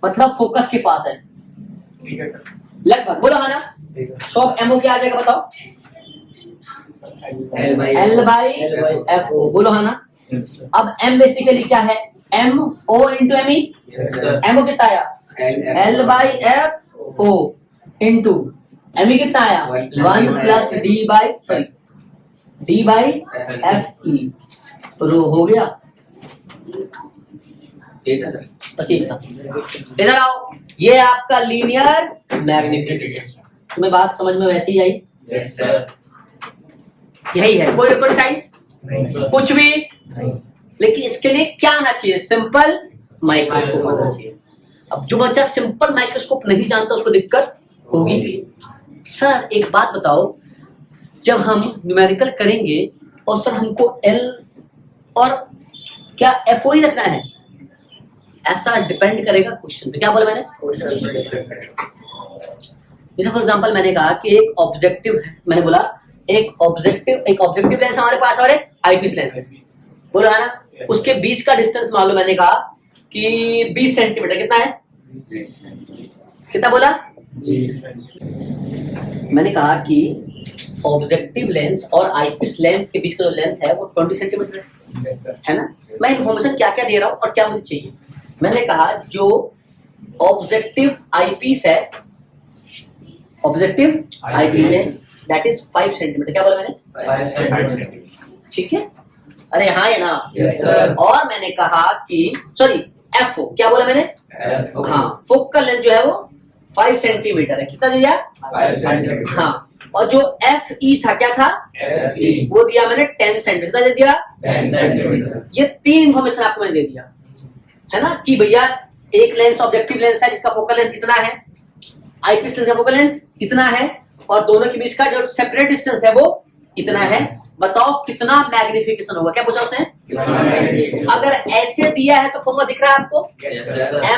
मतलब फोकस के पास है लगभग, बोलो हाँ ना। सो अब एमओ क्या आ जाएगा बताओ? एल बाई एफ ओ, बोलो हाँ ना। अब एम बेसिकली क्या है? M O into M E. M O कितना आया? L by F O into M E कितना आया? 1 plus D by sorry D by F E. तो हो गया बस इतना। इधर आओ, ये आपका लीनियर मैग्निफिकेशन। तुम्हें बात समझ में वैसी ही आई? Yes sir. यही है, कोई साइंस कुछ भी, लेकिन इसके लिए क्या आना चाहिए? सिंपल माइक्रोस्कोप आना चाहिए। अब जो बच्चा सिंपल माइक्रोस्कोप नहीं जानता उसको दिक्कत होगी। सर एक बात बताओ, जब हम न्यूमेरिकल करेंगे और सर हमको एल और क्या एफ ओ ही रखना है, ऐसा डिपेंड करेगा क्वेश्चन पे। क्या बोला मैंने? जैसे फॉर एग्जांपल मैंने कहा कि एक ऑब्जेक्टिव है, मैंने बोला एक ऑब्जेक्टिव लेंस हमारे पास और एक आईपीस लेंस है, बोलो है ना। उसके बीच का डिस्टेंस मान लो मैंने कहा कि 20 सेंटीमीटर। कितना है? कितना बोला? मैंने कहा कि ऑब्जेक्टिव लेंस और आईपीस लेंस के बीच का जो लेंथ है वो 20 सेंटीमीटर है ना। मैं इन्फॉर्मेशन क्या क्या दे रहा हूँ और क्या मुझे चाहिए। मैंने कहा जो ऑब्जेक्टिव आईपीस है, ऑब्जेक्टिव आईपीस है दैट इज 5 सेंटीमीटर। क्या बोला मैंने? ठीक है, अरे हाँ है ना। yes, sir. और मैंने कहा कि सॉरी एफ ओ, क्या बोला मैंने? हाँ, फोकल लेंथ जो है वो 5 सेंटीमीटर है। कितना दिया? 5 सेंटीमीटर। हाँ, और जो एफ ई था क्या था? वो दिया मैंने 10 सेंटीमीटर। कितना दे दिया? 10 सेंटीमीटर। ये 3 इंफॉर्मेशन आपको मैंने दे दिया है ना, कि भैया एक लेंस ऑब्जेक्टिव लेंस है जिसका फोकल लेंथ इतना है, आईपीस लेंस का फोकल लेंथ इतना है, और दोनों के बीच का जो सेपरेट डिस्टेंस है वो इतना है। बताओ कितना मैग्निफिकेशन होगा? क्या पूछा उसने? अगर ऐसे दिया है तो फॉर्मूला दिख रहा है आपको?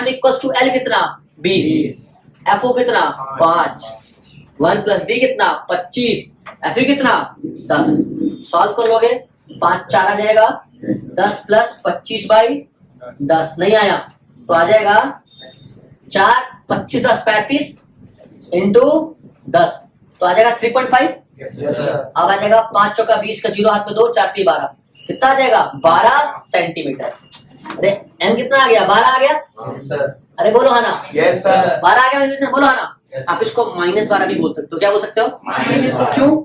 m इक्वल्स टू एल कितना? 20, एफ ओ कितना? 5, 1 प्लस डी कितना? 25, एफ ई कितना? 10। सॉल्व कर लोगे 5 4 आ जाएगा, 10 प्लस 25 बाई 10 नहीं आया तो आ जाएगा 4 25 10 35 इंटू 10 तो आ जाएगा 3.5। अब आ जाएगा 5 चौका 20 का 0 हाथ में 2 4 3 12। कितना आ जाएगा? 12 सेंटीमीटर। अरे एम कितना आ गया? 12 आ गया। अरे बोलो है ना? Yes sir. 12 आ गया, बोलो है ना। आप इसको -12 भी बोल सकते हो। क्या बोल सकते हो? क्यों?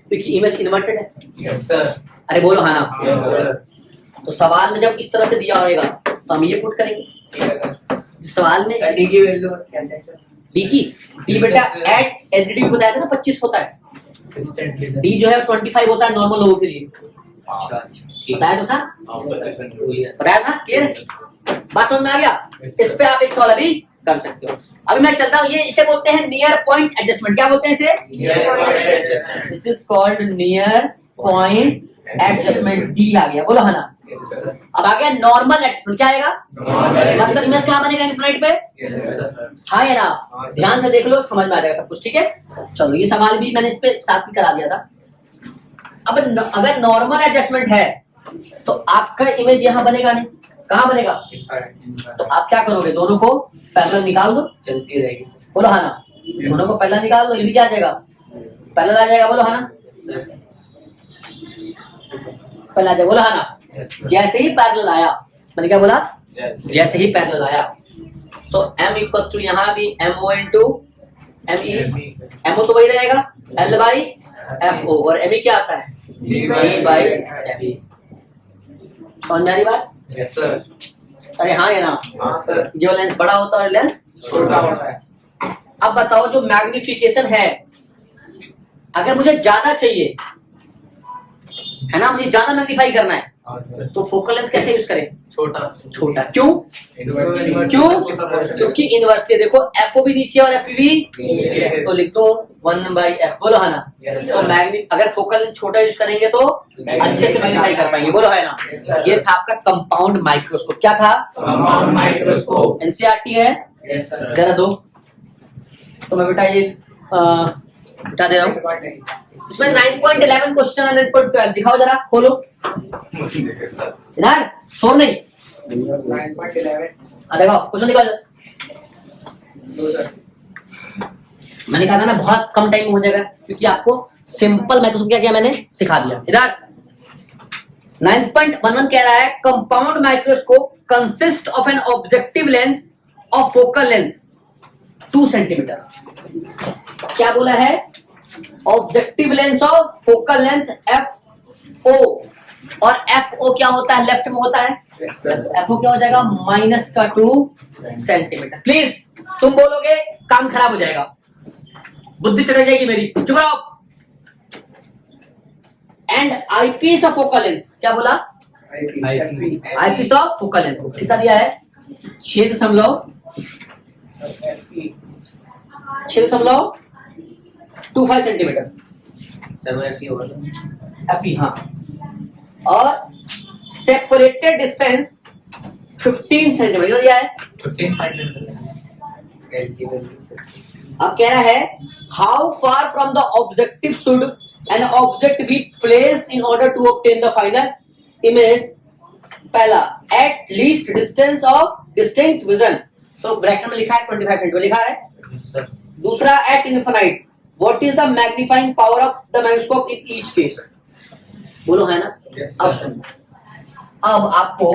क्योंकि इमेज इन्वर्टेड है। Yes sir. अरे बोलो है ना। Yes sir. तो सवाल में जब इस तरह से दिया होगा तो हम ये पुट करेंगे। सवाल में डी की वैल्यू कैसे है सर? डी की डी बेटा एट एलईडी बताया था ना 25 होता है। डी जो है 25 होता है नॉर्मल लोगों के लिए। अच्छा बताया तो था, बताया था। क्लियर है? बात समझ में आ गया? इस पे आप एक सवाल अभी कर सकते हो। अभी मैं चलता हूँ, ये इसे बोलते हैं नियर पॉइंट एडजस्टमेंट। क्या बोलते हैं इसे? This is called near point adjustment. D आ गया, बोलो है ना। अब आ गया नॉर्मल एडजस्टमेंट। क्या आएगा? मतलब इमेज क्या बनेगा इनफिनिट पे? हाँ या ना? ध्यान से देख लो, समझ में आ जाएगा सब कुछ। ठीक है, चलो ये सवाल भी मैंने इस पे साथ ही करा दिया था। अब अगर नॉर्मल एडजस्टमेंट है तो आपका इमेज यहाँ बनेगा नहीं, कहाँ बनेगा? तो आप क्या करोगे? दोनों को पैरेलल निकाल दो, चलती रहेगी। बोलो हाँ ना। दोनों को पैरेलल निकाल दो, ये भी क्या आ जाएगा? पैरेलल आ जाएगा, बोलो हाँ ना। पैरेलल आ जाएगा, बोलो हाँ ना। जैसे ही पैरेलल आया, मैंने क्या बोला? जैसे ही पैरेलल आया, सो m इक्वल्स टू यहाँ भी mo into M E. mo तो वही रहेगा l बाई एफ ओ, और m क्या आता है? d बाई एफ ई। समझ में आ रही बात? Yes sir. अरे हाँ या ना? हाँ सर। जो लेंस बड़ा होता है और लेंस छोटा होता है। अब बताओ जो मैग्निफिकेशन है, अगर मुझे ज्यादा चाहिए है ना, मुझे ज्यादा मैग्नीफाई करना है तो फोकल लेंथ कैसे यूज करें? छोटा छोटा। क्यों? क्यों? क्योंकि इनवर्सली देखो एफओ भी नीचे और एफ भी नीचे। तो लिख दो 1/f। बोलो है ना? Yes, तो sir. मैग्नेट अगर फोकल लेंथ छोटा यूज करेंगे तो अच्छे से वेरीफाई कर पाएंगे। बोलो है ना? Yes, sir. ये था आपका कंपाउंड माइक्रोस्कोप। क्या था? Compound microscope. एनसीईआरटी है। Yes sir. जरा दो तो मैं बेटा ये बता दे रहा हूँ। इसमें 9.11 क्वेश्चन और 9.12 दिखाओ जरा, खोलो इधर, शोर नहीं। 9.11 देखो क्वेश्चन दिखाओ जरा। मैंने कहा था ना बहुत कम टाइम में हो जाएगा क्योंकि आपको सिंपल माइक्रोस्कोप क्या मैंने सिखा दिया। इधर 9.11 कह रहा है compound microscope consist of an objective lens of focal length 2 centimetre. क्या बोला है? Objective lens of focal length F O, और एफ ओ क्या होता है? लेफ्ट में होता है। एफ ओ क्या हो जाएगा? -2 सेंटीमीटर। प्लीज तुम बोलोगे काम खराब हो जाएगा, बुद्धि चढ़ जाएगी मेरी। चुप रहो। And eyepiece of focal length क्या बोला? आईपीस ऑफ फोकल लेंथ कितना दिया है? 6.25 सेंटीमीटर। एफई हाँ। और सेपरेटेड डिस्टेंस 15 सेंटीमीटर दिया है। 15 सेंटीमीटर। अब कह रहा है how far from the objective should an object be place in order to obtain the final image. पहला at least distance of distinct vision, तो ब्रैकेट में लिखा है 25 सेंटीमीटर लिखा है। दूसरा at infinite what is the magnifying power of the microscope in each case. बोलो है ना? अब आपको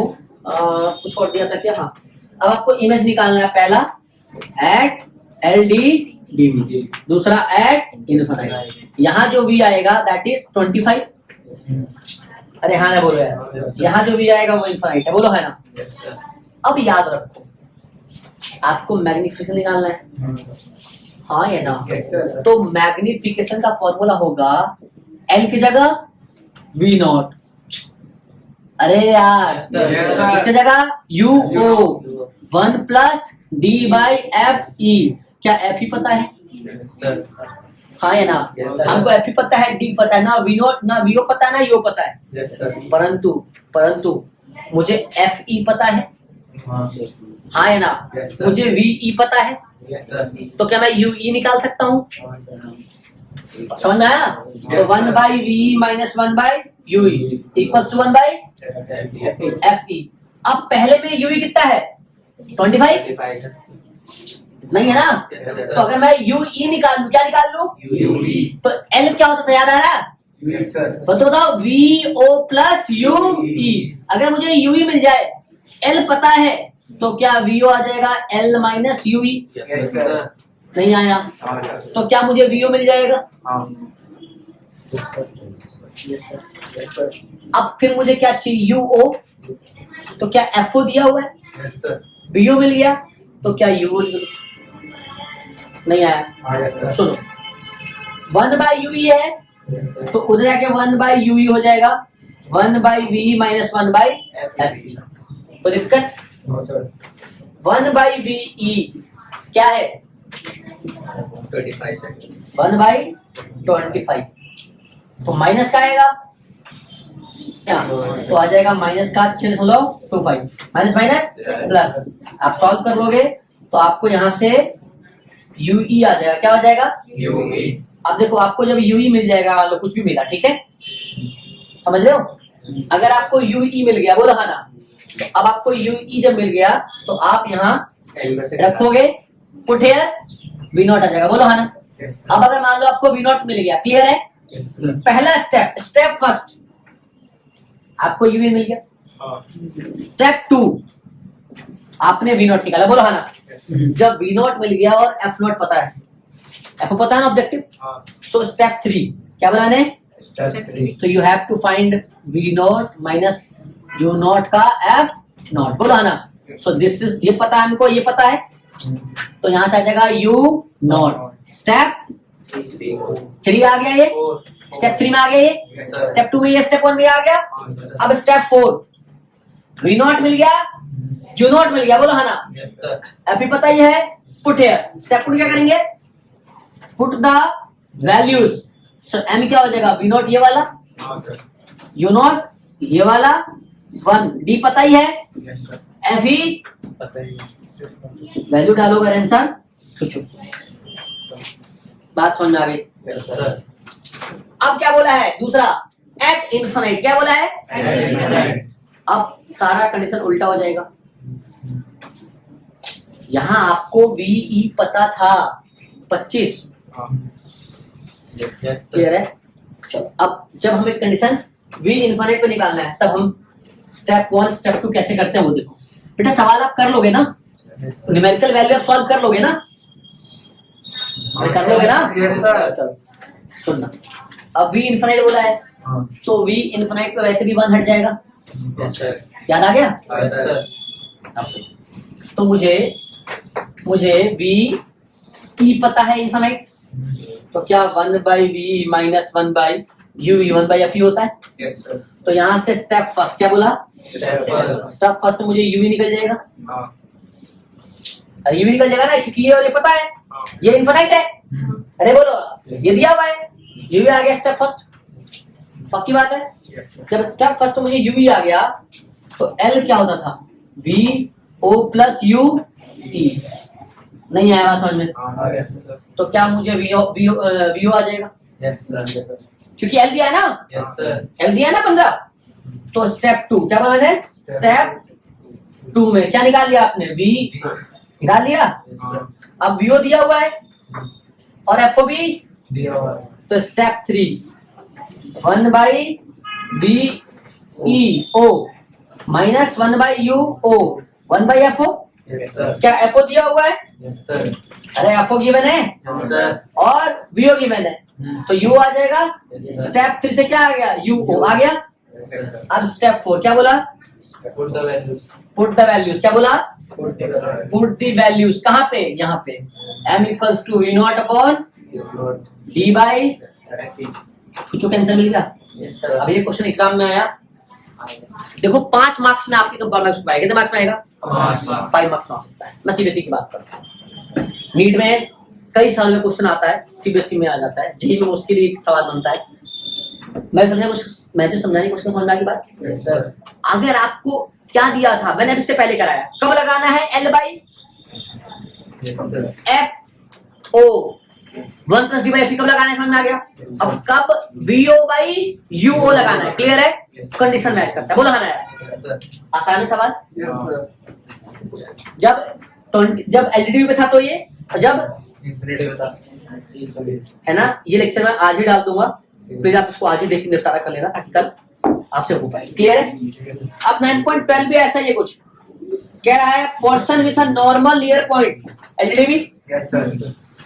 कुछ और दिया था क्या? हाँ, अब आपको इमेज निकालना है। पहला एट एल डी डी, दूसरा एट इनफिनाइट। यहाँ जो वी आएगा दैट इज 25। अरे हाँ ना बोलो यार, यहाँ जो वी आएगा वो इनफिनाइट है। बोलो है ना? अब याद रखो आपको मैग्निफिकेशन निकालना है। हाँ ये ना? तो मैग्निफिकेशन का फॉर्मूला होगा एल की जगह वी नॉट। अरे यार इसकी जगह U O 1 plus D by F E. क्या एफ ई पता है? हाँ या ना? हमको एफ ई पता है, डी पता है ना, वी नॉट ना वी ओ पता है ना, यू पता है। परंतु मुझे एफ ई पता है। हाँ या ना? मुझे वी ई पता है। तो क्या मैं यू ई निकाल सकता हूँ? समझ में आया? तो 1/v minus 1/ue equals to 1/fe। अब पहले में ue कितना है? 25 नहीं है ना? तो अगर मैं ue निकाल लूं, क्या निकाल लूं? तो l क्या होता था? याद आ रहा है? तो बताओ vo प्लस ue। अगर मुझे ue मिल जाए, l पता है, तो क्या vo आ जाएगा l माइनस ue? नहीं आया। तो क्या मुझे vo मिल जाएगा? अब फिर मुझे क्या चाहिए? UO। तो क्या FO दिया हुआ है? VO मिल गया। तो क्या UO नहीं आया? सुनो 1/UE है, तो उधर जाके 1/UE हो जाएगा 1/V माइनस 1/FE। तो दिक्कत 1/VE क्या है? 1/25। तो माइनस का आएगा क्या? तो आ जाएगा माइनस का 6.25 माइनस माइनस प्लस। आप सॉल्व कर लोगे तो आपको यहाँ से UE आ जाएगा। क्या हो जाएगा? अब देखो आपको जब UE मिल जाएगा, मान लो कुछ भी मिला, ठीक है, समझ रहे हो? अगर आपको UE मिल गया, बोलो हाँ ना? अब आपको UE जब मिल गया तो आप यहाँ रखोगे, पुट हियर V नॉट आ जाएगा। बोलो हाँ ना? अब अगर मान लो आपको V नॉट मिल गया, क्लियर है? पहला स्टेप फर्स्ट आपको यूवी मिल गया। स्टेप 2 आपने वी नॉट निकाला। बोलो हाँ ना? जब वी नॉट मिल गया और एफ नॉट पता है, एफ पता है ना ऑब्जेक्टिव, सो स्टेप 3 क्या बोला मैंने? तो you have to find V not minus U not का एफ नॉट। बोलो हाँ ना? सो दिस इज, ये पता है हमको, ये पता है, तो यहां से आ जाएगा यू नॉट। स्टेप 3 आ गया ये। स्टेप 3 में आ गया ये, Yes, sir. स्टेप 2 में ये, स्टेप 1 में आ गया। अब स्टेप 4 वी नॉट मिल गया, यू नॉट मिल गया, बोलो हाँ ना। Yes, sir. अभी पता ही है, पुट हियर। स्टेप 2 क्या करेंगे, पुट द वैल्यूज। एम क्या हो जाएगा, वी नॉट ये वाला, हाँ, sir. यू नॉट ये वाला 1, डी पता ही है, Yes, sir. एफ ई पता ही है. वैल्यू डालोगे आंसर सोचो। बात समझ में आ गई। Yes, sir. अब क्या बोला है दूसरा, एट इन्फिनिट, क्या बोला है, Right. अब सारा कंडीशन उल्टा हो जाएगा। यहां आपको वीई पता था 25, हाँ. Yes, yes, sir. क्लियर है। चलो अब जब हमें कंडीशन वी इन्फिनिट पे निकालना है, तब हम स्टेप 1 स्टेप 2 कैसे करते हैं वो देखो। बेटा सवाल आप कर लोगे ना, Yes, sir. न्यूमेरिकल वैल्यू आप सॉल्व कर लोगे ना, कर लोगे ना। Yes, sir. चलो सुनना, अब वी इन्फिनिट बोला है, हाँ. तो वी इन्फिनिट पे वैसे भी 1 हट जाएगा, Yes, sir. याद आ गया। Yes, sir. तो मुझे वी ई पता है इन्फिनिट, तो क्या 1/v माइनस 1/u 1/f होता है। Yes, sir. तो यहाँ से स्टेप फर्स्ट क्या बोला, Step first. स्टेप फर्स्ट में मुझे u निकल जाएगा, हाँ. अरे u निकल जाएगा ना, क्योंकि ये और ये पता है, हाँ. ये इन्फिनिट है। अरे बोलो, ये दिया हुआ है, u आ गया स्टेप फर्स्ट, पक्की बात है। Yes, sir. जब स्टेप फर्स्ट में मुझे u आ गया, तो l क्या होता था, v o plus u e, नहीं आया बात समझ में। हाँ, yes, sir. तो क्या मुझे vo आ जाएगा, Yes, sir. Yes, sir. क्योंकि l दिया है ना, Yes, sir. l दिया है ना 15। तो स्टेप 2 क्या बोला मैंने, स्टेप 2 में क्या निकाल लिया आपने, v निकाल लिया। Yes, sir. अब vo दिया हुआ है और fo भी, दिया हुआ है. तो step 3 1/v o minus 1/u o 1/fo, Yes, sir. क्या fo दिया हुआ है, Yes, sir. अरे fo गिवन है Yes, sir. और vo गिवन है, तो u आ जाएगा। Yes, sir. स्टेप 3 से क्या आ गया, u आ गया। Yes, sir. अब स्टेप 4 क्या बोला, Put the values. Put the values, क्या बोला, Put the values. Put the values कहाँ पे, यहाँ पे m equals to V not upon D by, सोचो कैंसर मिल गया। Yes, sir. अब ये क्वेश्चन एग्जाम में आया, देखो 5 मार्क्स में आपके तो मार्क्स पाएगा, कितने मार्क्स में आएगा, 5 मार्क्स में आ सकता है। मैं सीबीएसई की बात करता हूँ, नीट में कई साल में क्वेश्चन आता है, सीबीएसई में आ जाता है, जेईई में उसके लिए एक सवाल बनता है। मैं जो समझाने की कोशिश समझना की बात, Yes, sir. अगर आपको क्या दिया था, मैंने अब इससे पहले कराया, कब लगाना है, l/f Yes, sir. o 1 plus D by F कब लगाना है, समझ में आ गया। अब कब vo/u o लगाना है, क्लियर है, कंडीशन मैच करता है, बोलो हाँ ना यार। Yes, sir. आसान है सवाल। Yes, sir. जब एलडीडी पे था तो ये, और जब Infinity बता. है ना, ये लेक्चर मैं आज ही डाल दूंगा, प्लीज आप इसको आज ही देख के निपटारा कर लेना ताकि कल आपसे हो पाए, क्लियर है। अब 9.12 भी ऐसा ही है, कुछ कह रहा है, person with a normal near point LDD Yes, sir.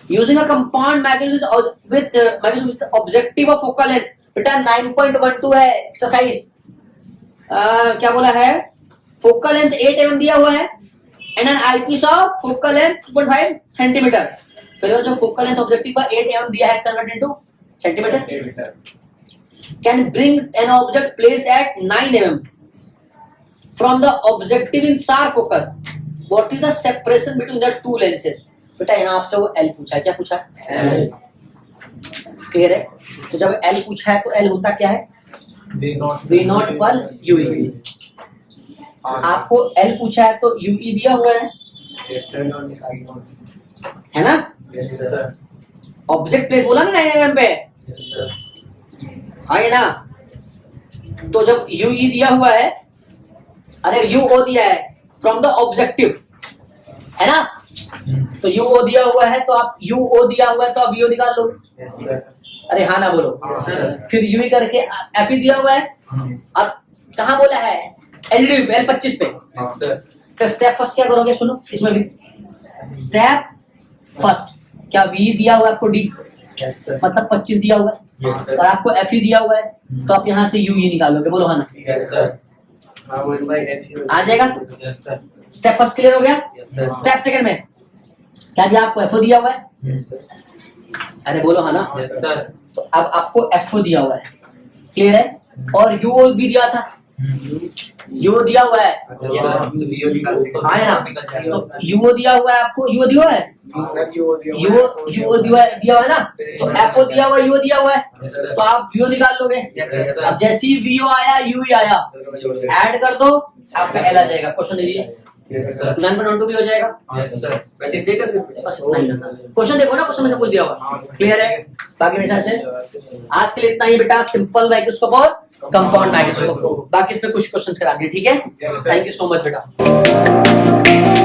using a compound mechanism with objective of focal length, बेटा 9.12 है एक्सरसाइज। क्या बोला है, फोकल लेंथ 8 mm दिया हुआ है and an eyepiece of focal length 2.5 centimetre. करिए जो फोकल लेंथ ऑब्जेक्टिव का 8 mm दिया है, convert into centimetre. Can bring an object placed at 9 mm from the objective in sharp focus, what is the separation between the two lenses. बेटा यहाँ आपसे वो L पूछा है, क्या पूछा है, क्लियर है। तो जब एल पूछा है तो एल होता क्या है, वी नॉट पर यूई। आपको एल पूछा है तो यूई दिया हुआ है ना, ऑब्जेक्ट प्लेस बोला ना 9 mm पे, हाँ ये ना। तो जब यूई दिया हुआ है, अरे यूओ दिया है फ्रॉम द ऑब्जेक्टिव, है ना, तो यूओ दिया हुआ है तो आप यूओ दिया हुआ है तो आप यू निकाल लोगे। अरे हाँ ना बोलो। फिर यू करके एफ ही दिया हुआ है, अब कहाँ बोला है, एलडी पे, L25 पे। तो स्टेप फर्स्ट क्या करोगे, सुनो इसमें भी स्टेप फर्स्ट, क्या वी दिया हुआ है आपको, डी मतलब 25 दिया हुआ है और आपको एफ ही दिया हुआ है, तो आप यहाँ से यू ही निकालोगे, बोलो हाँ ना, आ जाएगा। स्टेप फर्स्ट क्लियर हो गया। स्टेप सेकंड में क्या दिया आपको, एफओ दिया हुआ है, अरे बोलो हाँ ना। तो अब आपको FO दिया हुआ है, क्लियर है, और UO भी दिया था, UO दिया हुआ है, हाँ है ना, तो UO दिया हुआ है आपको, UO दिया हुआ है, UO दिया हुआ है ना, तो FO दिया हुआ है, UO दिया हुआ है, तो आप VO निकाल लोगे। अब जैसे ही VO आया UE आया, ऐड कर दो, आपका L आ जाएगा। क्वेश्चन दीजिए, 9.12 भी हो जाएगा। वैसे डेटा से बस इतना ही करना है। क्वेश्चन देखो ना, क्वेश्चन में से कुछ दिया हुआ, क्लियर है। बाकी मेरे से आज के लिए इतना ही बेटा, सिंपल माइक्रोस्कोप और कंपाउंड माइक्रोस्कोप, बाकी इसमें कुछ क्वेश्चन करा दिए, ठीक है। थैंक यू सो मच बेटा।